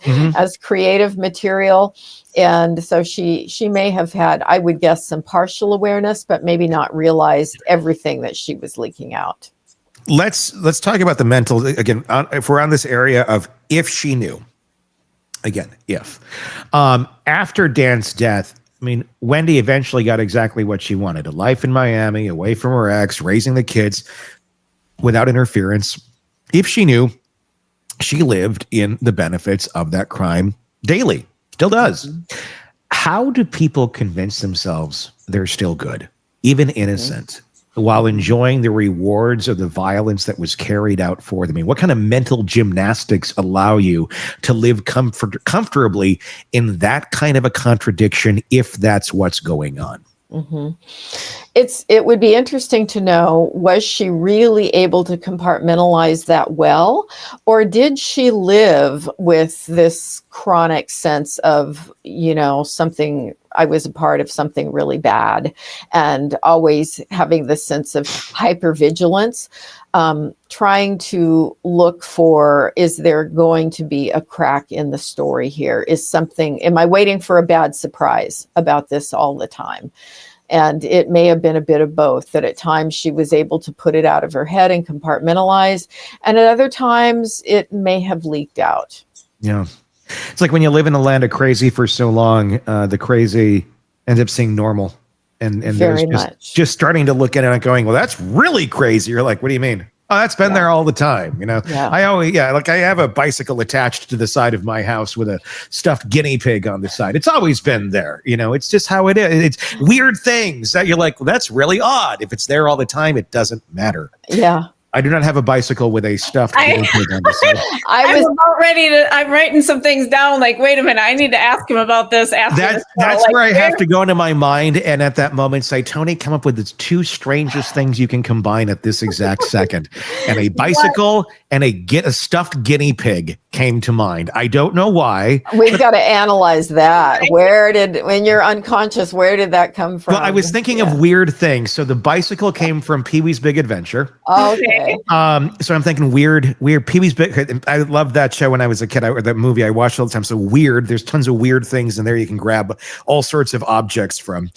creative material. And so she may have had, I would guess, some partial awareness, but maybe not realized everything that she was leaking out. Let's talk about the mental again. If we're on this area of if she knew. Again, if. After Dan's death, I mean, Wendy eventually got exactly what she wanted. A life in Miami, away from her ex, raising the kids without interference. If she knew, she lived in the benefits of that crime daily, still does. How do people convince themselves they're still good, even innocent, while enjoying the rewards of the violence that was carried out for them? I mean, what kind of mental gymnastics allow you to live comfortably in that kind of a contradiction, if that's what's going on? It would be interesting to know, was she really able to compartmentalize that well, or did she live with this chronic sense of, something, I was a part of something really bad, and always having this sense of hypervigilance, trying to look for, is there going to be a crack in the story here? Am I waiting for a bad surprise about this all the time? And it may have been a bit of both, that at times she was able to put it out of her head and compartmentalize, and at other times it may have leaked out. Yeah. It's like when you live in the land of crazy for so long, the crazy ends up seeing normal. And Very there's much. just starting to look at it and going, well, that's really crazy. You're like, what do you mean? Oh, that's been there all the time. Yeah. I have a bicycle attached to the side of my house with a stuffed guinea pig on the side. It's always been there. It's just how it is. It's weird things that you're like, well, that's really odd. If it's there all the time, it doesn't matter. Yeah. I do not have a bicycle with a stuffed guinea pig on the side. I'm writing some things down. Like, wait a minute, I need to ask him about this after this. That's where I have to go into my mind, and at that moment say, Tony, come up with the two strangest things you can combine at this exact second. And a bicycle and a stuffed guinea pig came to mind. I don't know why. We've got to analyze that. When you're unconscious, where did that come from? Well, I was thinking of weird things. So the bicycle came from Pee-wee's Big Adventure. Okay. So I'm thinking weird Pee-wee's Big. I loved that show when I was a kid, or that movie I watched all the time. So weird. There's tons of weird things in there you can grab all sorts of objects from.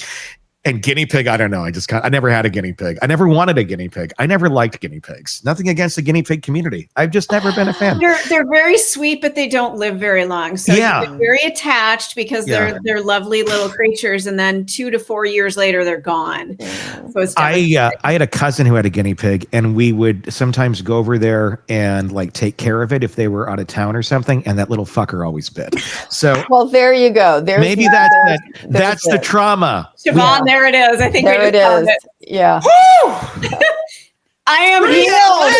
And guinea pig, I don't know. I never had a guinea pig. I never wanted a guinea pig. I never liked guinea pigs. Nothing against the guinea pig community. I've just never been a fan. They're very sweet, but they don't live very long. So they're very attached because they're lovely little creatures. And then 2 to 4 years later, they're gone. So it's I had a cousin who had a guinea pig, and we would sometimes go over there and take care of it if they were out of town or something. And that little fucker always bit. So well, there you go. That's the trauma. Siobhan, there it is. I think there it is. Yeah. I am healed.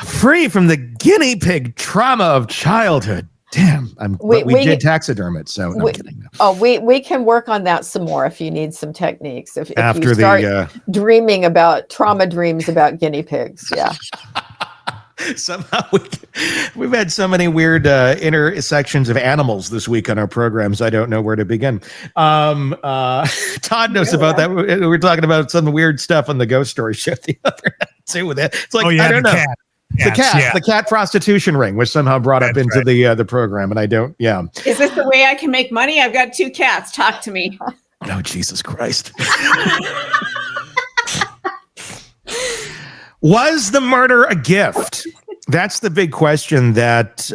Free from the guinea pig trauma of childhood. Damn, we did taxiderm it, so I'm kidding. We can work on that some more if you need some techniques. If After you start dreaming about trauma dreams about guinea pigs, yeah. Somehow we've had so many weird intersections of animals this week on our programs. I don't know where to begin. Todd knows about that. We were talking about some weird stuff on the Ghost Story show the other night too. With it, it's like I don't know. The cat prostitution ring was somehow brought up into the program, and I don't. Yeah. Is this the way I can make money? I've got 2 cats. Talk to me. Oh, Jesus Christ. Was the murder a gift? That's the big question that,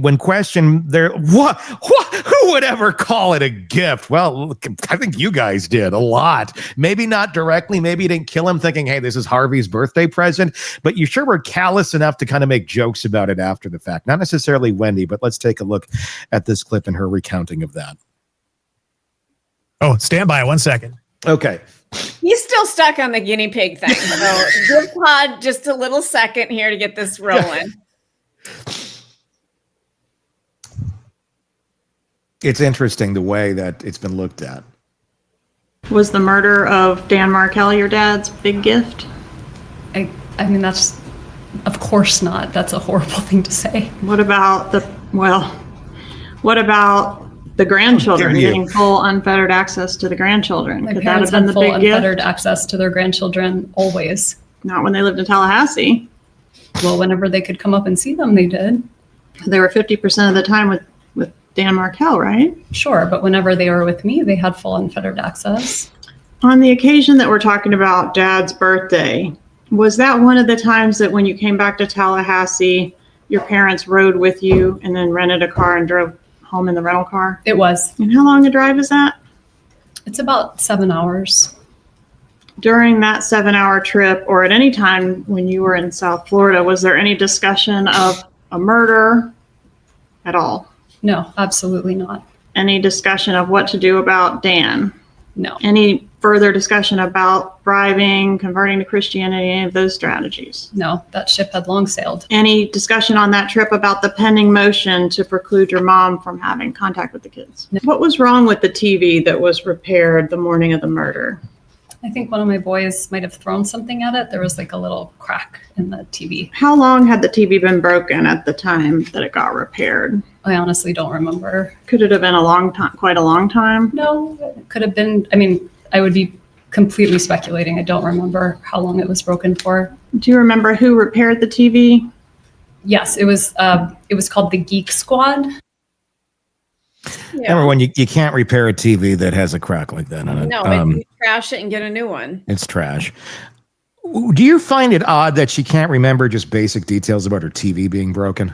when questioned, who would ever call it a gift? Well, I think you guys did a lot. Maybe not directly. Maybe you didn't kill him thinking, hey, this is Harvey's birthday present, but you sure were callous enough to kind of make jokes about it after the fact. Not necessarily Wendy, but let's take a look at this clip and her recounting of that. Oh, stand by 1 second. Okay. He's still stuck on the guinea pig thing. So give Todd just a little second here to get this rolling. It's interesting the way that it's been looked at. Was the murder of Dan Markel your dad's big gift? I mean, that's, of course not. That's a horrible thing to say. What about the grandchildren getting full unfettered access to the grandchildren? My Could that parents have been had the full big gift? unfettered access to their grandchildren always. Not when they lived in Tallahassee. Well, whenever they could come up and see them, they did. They were 50% of the time with Dan Markel, right? Sure, but whenever they were with me, they had full unfettered access. On the occasion that we're talking about, Dad's birthday, was that one of the times that when you came back to Tallahassee, your parents rode with you and then rented a car and drove home in the rental car? It was. And how long a drive is that? It's about 7 hours. During that 7-hour trip, or at any time when you were in South Florida, was there any discussion of a murder at all? No, absolutely not. Any discussion of what to do about Dan? No. Any further discussion about bribing, converting to Christianity, any of those strategies? No, that ship had long sailed. Any discussion on that trip about the pending motion to preclude your mom from having contact with the kids? No. What was wrong with the TV that was repaired the morning of the murder? I think one of my boys might have thrown something at it. There was like a little crack in the TV. How long had the TV been broken at the time that it got repaired? I honestly don't remember. Could it have been a long time, quite a long time? No, it could have been. I mean, I would be completely speculating. I don't remember how long it was broken for. Do you remember who repaired the TV? Yes, it was called the Geek Squad. Yeah. Remember when you can't repair a TV that has a crack like that on it. No, you trash it and get a new one. It's trash. Do you find it odd that she can't remember just basic details about her TV being broken?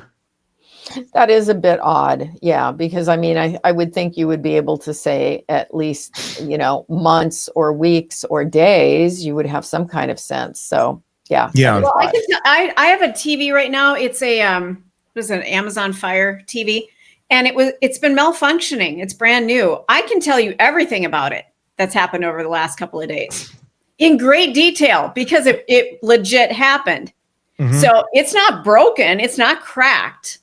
That is a bit odd. Yeah, because I mean, I would think you would be able to say at least, months or weeks or days, you would have some kind of sense. So, yeah. Yeah. Well, I have a TV right now. It's an Amazon Fire TV. And it's been malfunctioning. It's brand new. I can tell you everything about it that's happened over the last couple of days in great detail because it legit happened. Mm-hmm. So it's not broken. It's not cracked.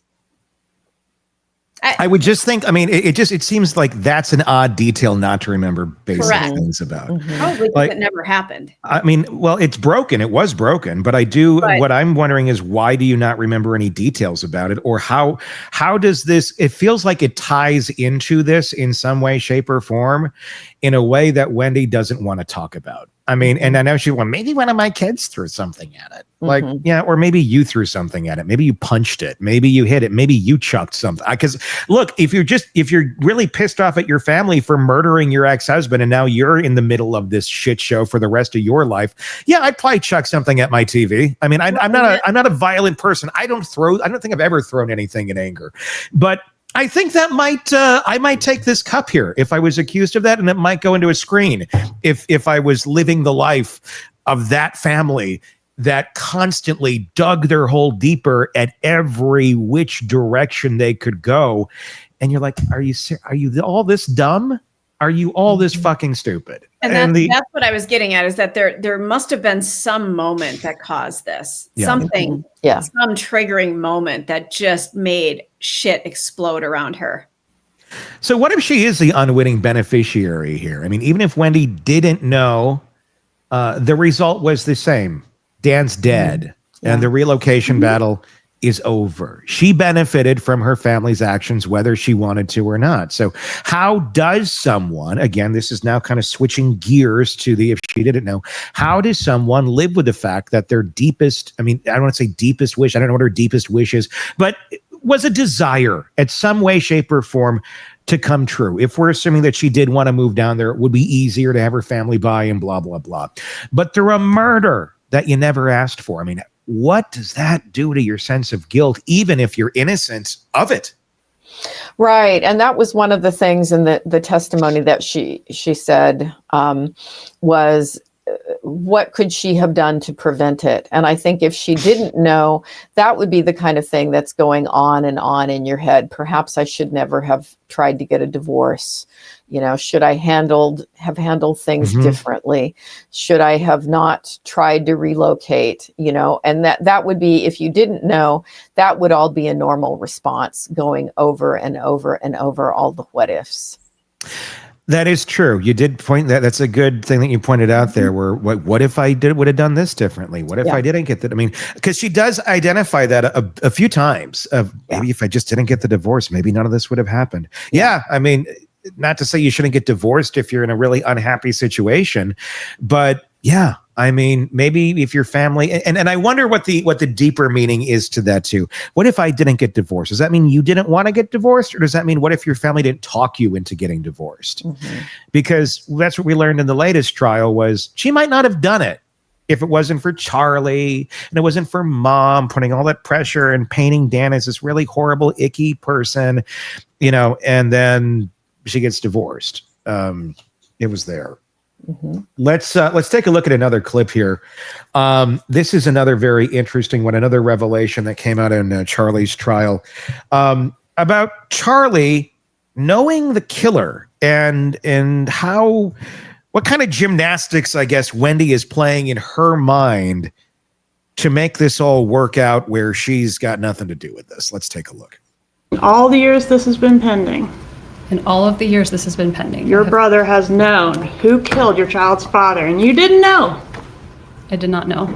I would just think, I mean, it seems like that's an odd detail not to remember basic things about. Mm-hmm. Probably because it never happened. I mean, well, it's broken. It was broken, but what I'm wondering is why do you not remember any details about it? Or how does this, it feels like it ties into this in some way, shape, or form in a way that Wendy doesn't want to talk about. I mean, and I know maybe one of my kids threw something at it. Like, yeah, or maybe you threw something at it. Maybe you punched it. Maybe you hit it. Maybe you chucked something. Because look, if you're really pissed off at your family for murdering your ex-husband and now you're in the middle of this shit show for the rest of your life, yeah, I'd probably chuck something at my TV. I mean, I'm not a violent person. I don't think I've ever thrown anything in anger, but I think that I might take this cup here if I was accused of that, and it might go into a screen if I was living the life of that family that constantly dug their hole deeper at every which direction they could go. And you're like, are you all this dumb? Are you all this fucking stupid? And that's what I was getting at, is that there must have been some moment that caused this. Yeah. Something, some triggering moment that just made shit explode around her. So what if she is the unwitting beneficiary here? I mean, even if Wendy didn't know, the result was the same. Dan's dead, and the relocation battle is over. She benefited from her family's actions, whether she wanted to or not. So how does someone, again, this is now kind of switching gears to if she didn't know, how does someone live with the fact that their deepest, I mean, I don't want to say deepest wish, I don't know what her deepest wish is, but was a desire at some way, shape, or form to come true? If we're assuming that she did want to move down there, it would be easier to have her family buy and blah, blah, blah. But through a murder that you never asked for, I mean, what does that do to your sense of guilt, even if you're innocent of it? Right. And that was one of the things in the testimony that she said was, what could she have done to prevent it? And I think if she didn't know, that would be the kind of thing that's going on and on in your head. Perhaps I should never have tried to get a divorce. Should I have handled things differently? Should I have not tried to relocate? And that would be, if you didn't know, that would all be a normal response, going over and over and over all the what ifs. That is true. You did point that. That's a good thing that you pointed out there. Where what if I would have done this differently? What if I didn't get that? I mean, because she does identify that a few times. Maybe if I just didn't get the divorce, maybe none of this would have happened. Yeah, I mean, not to say you shouldn't get divorced if you're in a really unhappy situation, but yeah, I mean, maybe if your family, and I wonder what the deeper meaning is to that too. What if I didn't get divorced? Does that mean you didn't want to get divorced? Or does that mean, what if your family didn't talk you into getting divorced? Because that's what we learned in the latest trial, was she might not have done it if it wasn't for Charlie and it wasn't for mom putting all that pressure and painting Dan as this really horrible, icky person, and then she gets divorced. It was there. Let's take a look at another clip here. This is another very interesting one, another revelation that came out in Charlie's trial about Charlie knowing the killer and what kind of gymnastics, I guess, Wendy is playing in her mind to make this all work out where she's got nothing to do with this. Let's take a look. All the years this has been pending. In all of the years this has been pending. Your brother has known who killed your child's father, and you didn't know. I did not know.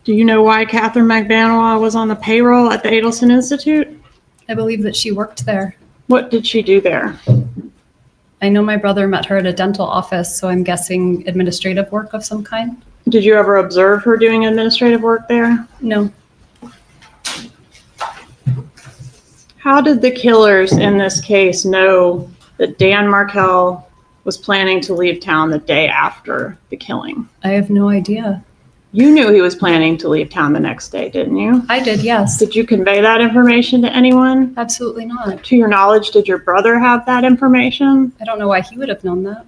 Do you know why Catherine McBanois was on the payroll at the Adelson Institute? I believe that she worked there. What did she do there? I know my brother met her at a dental office, so I'm guessing administrative work of some kind. Did you ever observe her doing administrative work there? No. How did the killers in this case know that Dan Markel was planning to leave town the day after the killing? I have no idea. You knew he was planning to leave town the next day, didn't you? I did, yes. Did you convey that information to anyone? Absolutely not. To your knowledge, did your brother have that information? I don't know why he would have known that.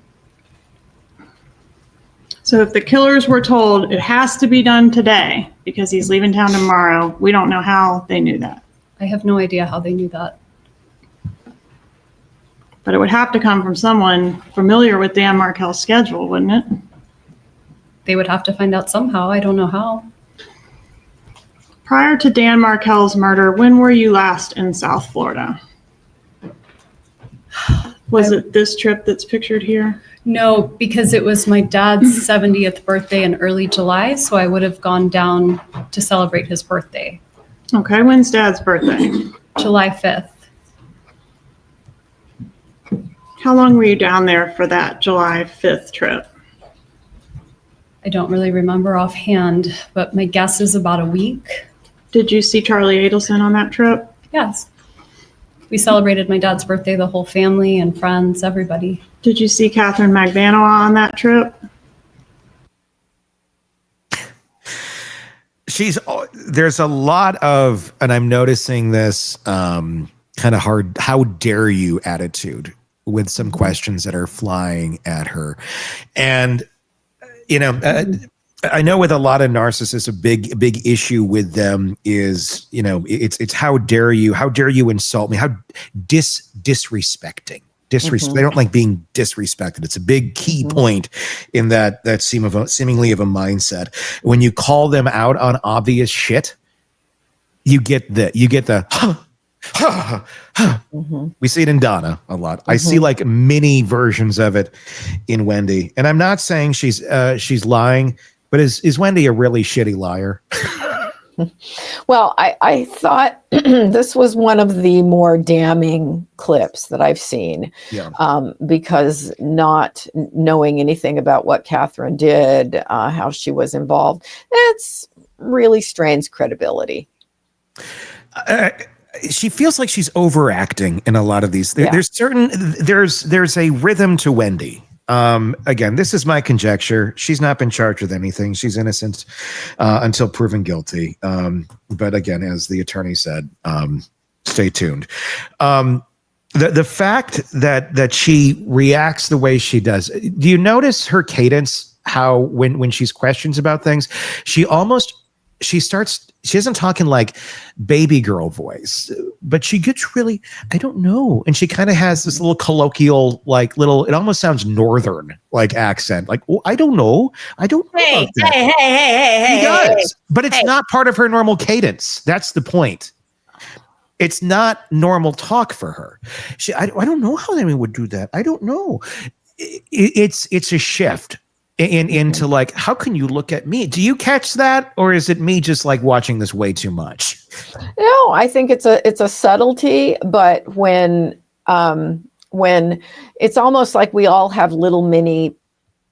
So if the killers were told it has to be done today because he's leaving town tomorrow, we don't know how they knew that. I have no idea how they knew that. But it would have to come from someone familiar with Dan Markel's schedule, wouldn't it? They would have to find out somehow. I don't know how. Prior to Dan Markel's murder, when were you last in South Florida? Was it this trip that's pictured here? No, because it was my dad's 70th birthday in early July, so I would have gone down to celebrate his birthday. Okay, when's Dad's birthday? July 5th. How long were you down there for that July 5th trip? I don't really remember offhand, but my guess is about a week. Did you see Charlie Adelson on that trip? Yes. We celebrated my dad's birthday, the whole family and friends, everybody. Did you see Catherine McBanois on that trip? There's a lot of, and I'm noticing this kind of hard, how dare you attitude with some questions that are flying at her. And, you know, I know with a lot of narcissists, a big issue with them is, you know, it's how dare you insult me? How disrespecting. They don't like being disrespected. It's a big key point in that seemingly of a mindset. When you call them out on obvious shit, you get the We see it in Donna a lot. I see like mini versions of it in Wendy. And I'm not saying she's lying, but is Wendy a really shitty liar? Well, I thought this was one of the more damning clips that I've seen, because not knowing anything about what Catherine did, how she was involved, it's really strains credibility. She feels like she's overacting in a lot of these. There's a rhythm to Wendy. Again, this is my conjecture. She's not been charged with anything. She's innocent until proven guilty. But again, as the attorney said, stay tuned. The fact that she reacts the way she does. Do you notice her cadence? How when she's questions about things, she isn't talking like baby girl voice, but she gets really, I don't know. And she kind of has this little colloquial, it almost sounds Northern like accent. Like, well, I don't know. Hey. She does, but it's not part of her normal cadence. That's the point. It's not normal talk for her. I don't know how anyone would do that. I don't know. It's a shift. Into like, how can you look at me? Do you catch that, or is it me just like watching this way too much? No, I think it's a subtlety, but when it's almost like we all have little mini.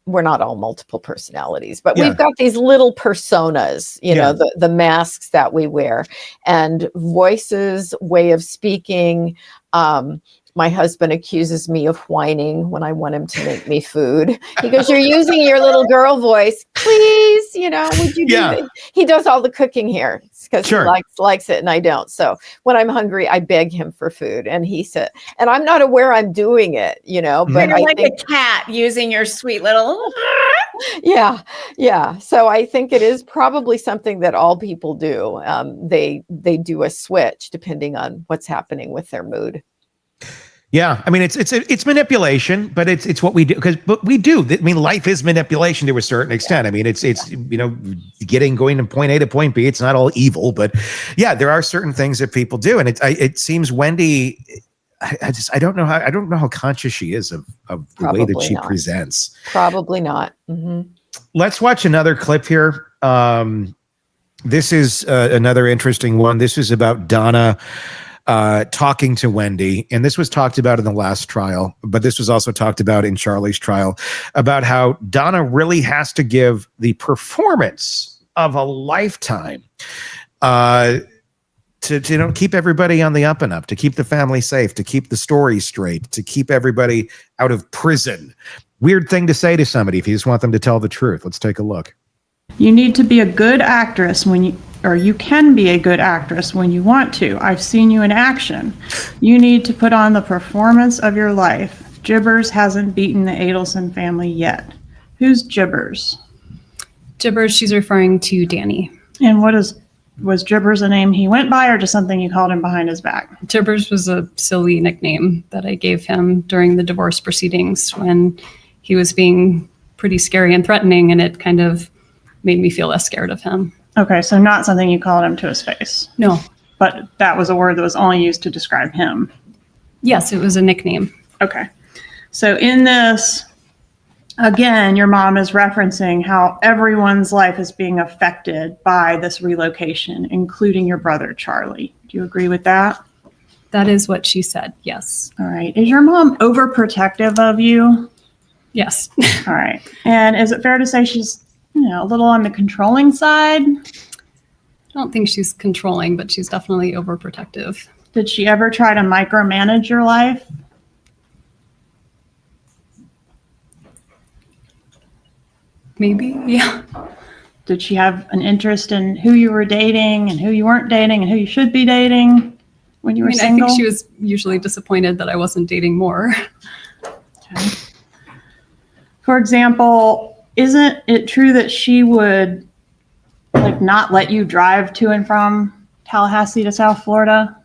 We're not all multiple personalities, but we've got these little personas, you know, the masks that we wear, and voices, way of speaking, my husband accuses me of whining when I want him to make me food. He goes, "You're using your little girl voice. Please, would you do this?" He does all the cooking here because he likes it and I don't. So when I'm hungry, I beg him for food. And he said, and I'm not aware I'm doing it, but you're like a cat using your sweet little. Yeah. So I think it is probably something that all people do. They do a switch depending on what's happening with their mood. Yeah, I mean it's manipulation, but it's what we do but we do. I mean, life is manipulation to a certain extent. I mean, it's going from point A to point B. It's not all evil, but yeah, there are certain things that people do, and it seems Wendy. I don't know how conscious she is of the way that she presents. Probably not. Mm-hmm. Let's watch another clip here. This is another interesting one. This is about Donna talking to Wendy, and this was talked about in the last trial, but this was also talked about in Charlie's trial, about how Donna really has to give the performance of a lifetime to keep everybody on the up and up, to keep the family safe, to keep the story straight, to keep everybody out of prison. Weird thing to say to somebody if you just want them to tell the truth. Let's take a look. You need to be a good actress you can be a good actress when you want to. I've seen you in action. You need to put on the performance of your life. Jibbers hasn't beaten the Adelson family yet. Who's Jibbers? Jibbers, she's referring to Danny. And was Jibbers a name he went by or just something you called him behind his back? Jibbers was a silly nickname that I gave him during the divorce proceedings when he was being pretty scary and threatening, and it kind of made me feel less scared of him. Okay, so not something you called him to his face. No. But that was a word that was only used to describe him. Yes, it was a nickname. Okay. So in this, again, your mom is referencing how everyone's life is being affected by this relocation, including your brother, Charlie. Do you agree with that? That is what she said, yes. All right. Is your mom overprotective of you? Yes. All right. And is it fair to say she's a little on the controlling side? I don't think she's controlling, but she's definitely overprotective. Did she ever try to micromanage your life? Maybe, yeah. Did she have an interest in who you were dating and who you weren't dating and who you should be dating when you were single? I think she was usually disappointed that I wasn't dating more. Okay. For example, isn't it true that she would not let you drive to and from Tallahassee to South Florida?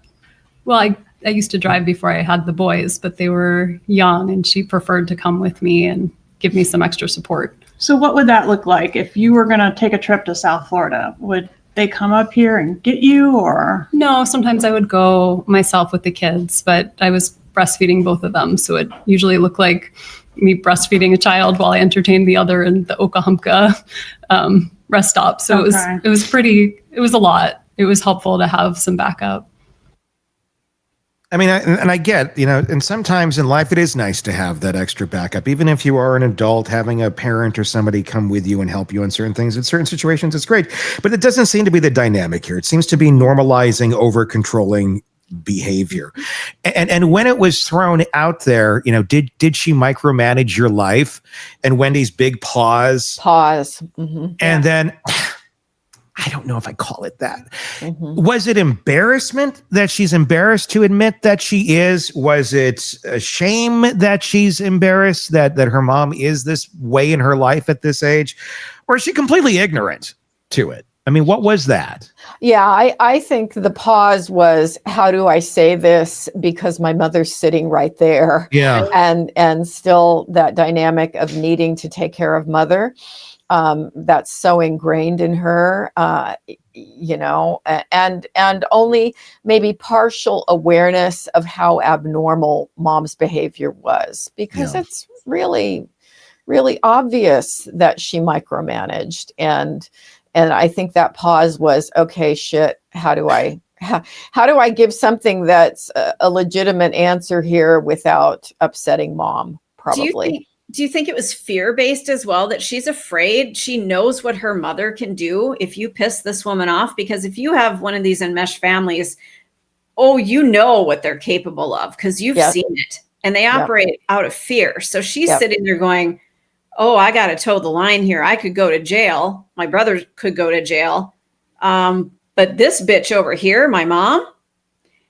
Well, I used to drive before I had the boys, but they were young and she preferred to come with me and give me some extra support. So what would that look like if you were going to take a trip to South Florida? Would they come up here and get you, or? No, sometimes I would go myself with the kids, but I was breastfeeding both of them. So it usually looked like me breastfeeding a child while I entertained the other in the Okahumpka rest stop. So it was a lot. It was helpful to have some backup. I mean, I get, and sometimes in life it is nice to have that extra backup. Even if you are an adult, having a parent or somebody come with you and help you in certain things, in certain situations, it's great. But it doesn't seem to be the dynamic here. It seems to be normalizing over-controlling behavior. And when it was thrown out there, did she micromanage your life? And Wendy's big pause. Mm-hmm. And then... I don't know if I call it that. Mm-hmm. Was it embarrassment that she's embarrassed to admit that she is? Was it a shame that she's embarrassed that her mom is this way in her life at this age? Or is she completely ignorant to it? I mean, what was that? Yeah, I think the pause was, how do I say this? Because my mother's sitting right there. Yeah. And still that dynamic of needing to take care of mother. That's so ingrained in her, and only maybe partial awareness of how abnormal mom's behavior was, because it's really, really obvious that she micromanaged. And I think that pause was, okay, shit, how do I give something that's a legitimate answer here without upsetting mom? Probably. Do you think it was fear-based as well, that she's afraid? She knows what her mother can do if you piss this woman off? Because if you have one of these enmeshed families, oh, you know what they're capable of because you've Yep. seen it, and they operate out of fear. So she's Yep. sitting there going, oh, I got to toe the line here. I could go to jail. My brother could go to jail. But this bitch over here, my mom,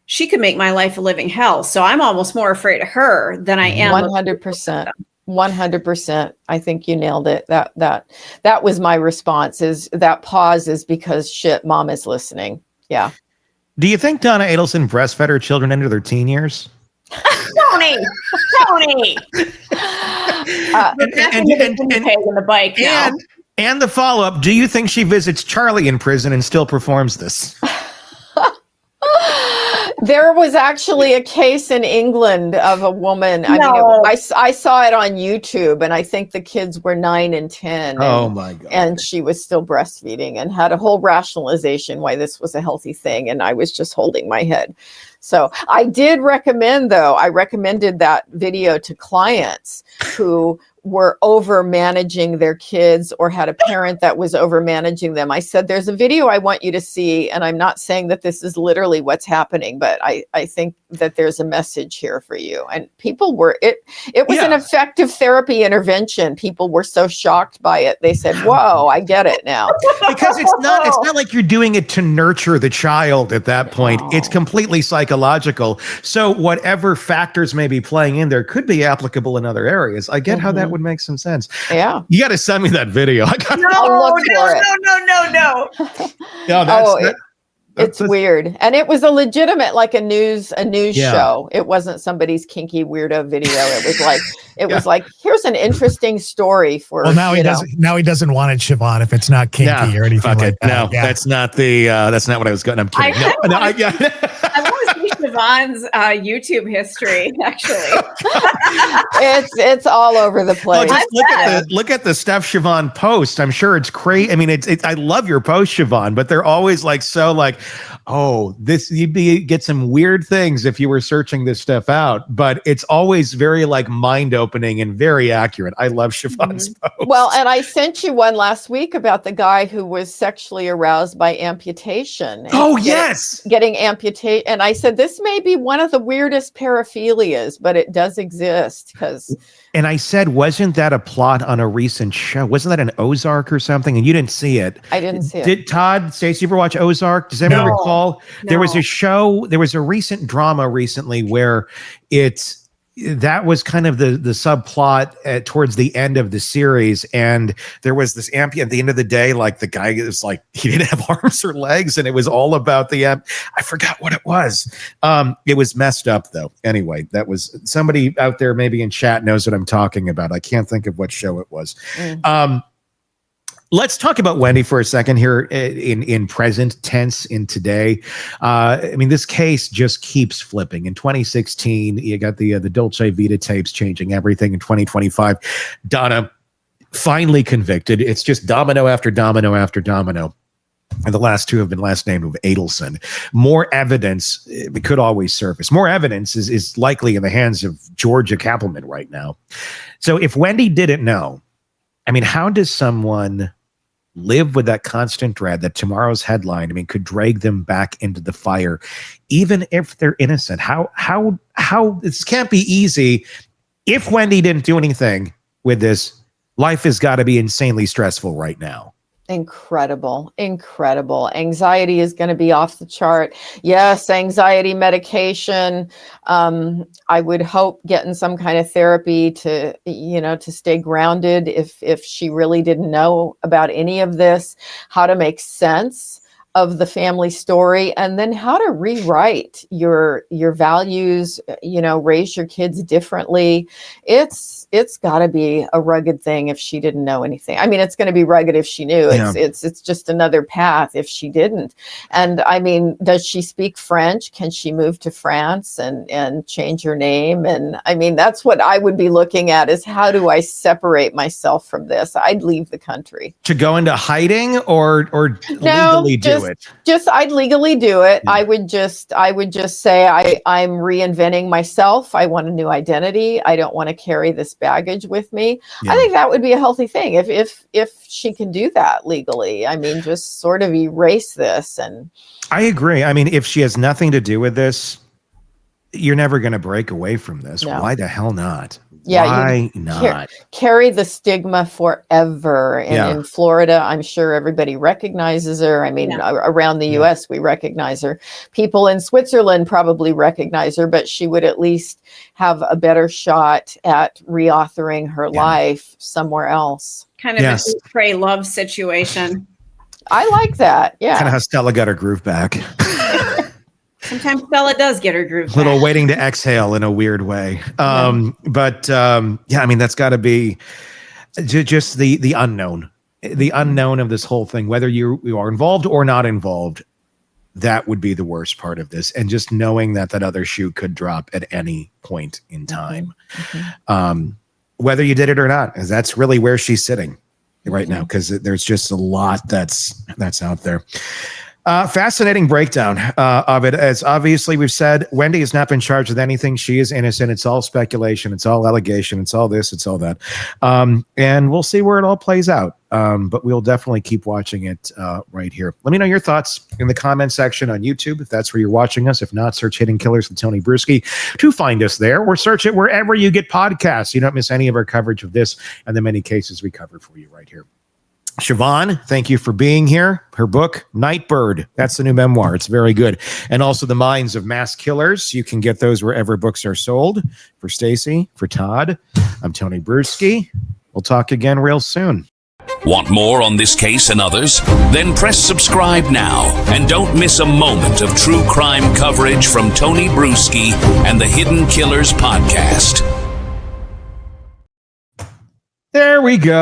she could make my life a living hell. So I'm almost more afraid of her than I am. 100%. 100%. I think you nailed it. That was my response, is that pause is because shit, mom is listening. Yeah. Do you think Donna Adelson breastfed her children into their teen years? Tony. And the follow-up, do you think she visits Charlie in prison and still performs this? There was actually a case in England of a woman. I saw it on YouTube, and I think the kids were 9 and 10. Oh my God. And she was still breastfeeding and had a whole rationalization why this was a healthy thing. And I was just holding my head. So I did recommend, though, I recommended that video to clients who were over managing their kids or had a parent that was over managing them. I said, there's a video I want you to see. And I'm not saying that this is literally what's happening, but I think that there's a message here for you. And people were, it was an effective therapy intervention. People were so shocked by it. They said, whoa, I get it now. Because it's not like you're doing it to nurture the child at that point. No. It's completely psychological. So whatever factors may be playing in there could be applicable in other areas. I get how that would make some sense. Yeah. You got to send me that video. No. It's weird. And it was a legitimate, like a news show. It wasn't somebody's kinky weirdo video. It was like, here's an interesting story for, well, now he doesn't want it, Siobhan, if it's not kinky or anything like that. No, that's not what I was going. I'm kidding. I want to see Siobhan's YouTube history, actually. it's all over the place. Look at the stuff Siobhan posts. I'm sure it's crazy. I mean, I love your posts, Siobhan, but they're always you'd get some weird things if you were searching this stuff out, but it's always very mind-opening and very accurate. I love Siobhan's posts. Well, and I sent you one last week about the guy who was sexually aroused by amputation. Getting amputated. And I said, this may be one of the weirdest paraphilias, but it does exist And I said, wasn't that a plot on a recent show? Wasn't that an Ozark or something? And you didn't see it. I didn't see it. Did Todd, Stacey, ever watch Ozark? Does anyone recall? No. There was a recent drama recently where that was kind of the subplot towards the end of the series. And there was this at the end of the day, like the guy was like, he didn't have arms or legs. And it was all about I forgot what it was. It was messed up though. Anyway, that was somebody out there maybe in chat knows what I'm talking about. I can't think of what show it was. Let's talk about Wendy for a second here in present tense in today. I mean, this case just keeps flipping. In 2016, you got the Dolce Vita tapes changing everything. In 2025, Donna finally convicted. It's just domino after domino after domino. And the last two have been last named of Adelson. More evidence could always surface. More evidence is likely in the hands of Georgia Kappelman right now. So if Wendy didn't know, I mean, how does someone live with that constant dread that tomorrow's headline, could drag them back into the fire, even if they're innocent? How this can't be easy. If Wendy didn't do anything with this, life has got to be insanely stressful right now. Incredible. Anxiety is going to be off the chart. Yes, anxiety medication. I would hope getting some kind of therapy to stay grounded if she really didn't know about any of this, how to make sense of the family story, and then how to rewrite your values, raise your kids differently. It's got to be a rugged thing if she didn't know anything. I mean, it's going to be rugged if she knew. It's just another path if she didn't. And I mean, does she speak French? Can she move to France and change her name? And I mean, that's what I would be looking at, is how do I separate myself from this? I'd leave the country. To go into hiding or legally do it? I'd legally do it. Yeah. I would just say I'm reinventing myself. I want a new identity. I don't want to carry this baggage with me. Yeah. I think that would be a healthy thing if she can do that legally. I mean, just sort of erase this. And I agree. I mean, if she has nothing to do with this, you're never going to break away from this. No. Why the hell not? Yeah, why not? Carry the stigma forever. And in Florida, I'm sure everybody recognizes her. I mean, around the U.S., we recognize her. People in Switzerland probably recognize her, but she would at least have a better shot at reauthoring her life somewhere else. Kind of a pray love situation. I like that. Yeah. Kind of how Stella got her groove back. Sometimes Stella does get her groove back. Little waiting to exhale in a weird way. But I mean, that's got to be just the unknown, of this whole thing, whether you are involved or not involved. That would be the worst part of this. And just knowing that other shoe could drop at any point in time, whether you did it or not, because that's really where she's sitting right now, because there's just a lot that's out there. Fascinating breakdown of it. As obviously we've said, Wendy has not been charged with anything. She is innocent. It's all speculation. It's all allegation. It's all this. It's all that. And we'll see where it all plays out. But we'll definitely keep watching it right here. Let me know your thoughts in the comment section on YouTube, if that's where you're watching us. If not, search Hidden Killers with Tony Bruschi to find us there, or search it wherever you get podcasts. You don't miss any of our coverage of this and the many cases we covered for you right here. Siobhan, thank you for being here. Her book, Nightbird, that's the new memoir. It's very good. And also The Minds of Mass Killers. You can get those wherever books are sold. For Stacy, for Todd, I'm Tony Bruschi. We'll talk again real soon. Want more on this case and others? Then press subscribe now and don't miss a moment of true crime coverage from Tony Bruschi and the Hidden Killers podcast. There we go.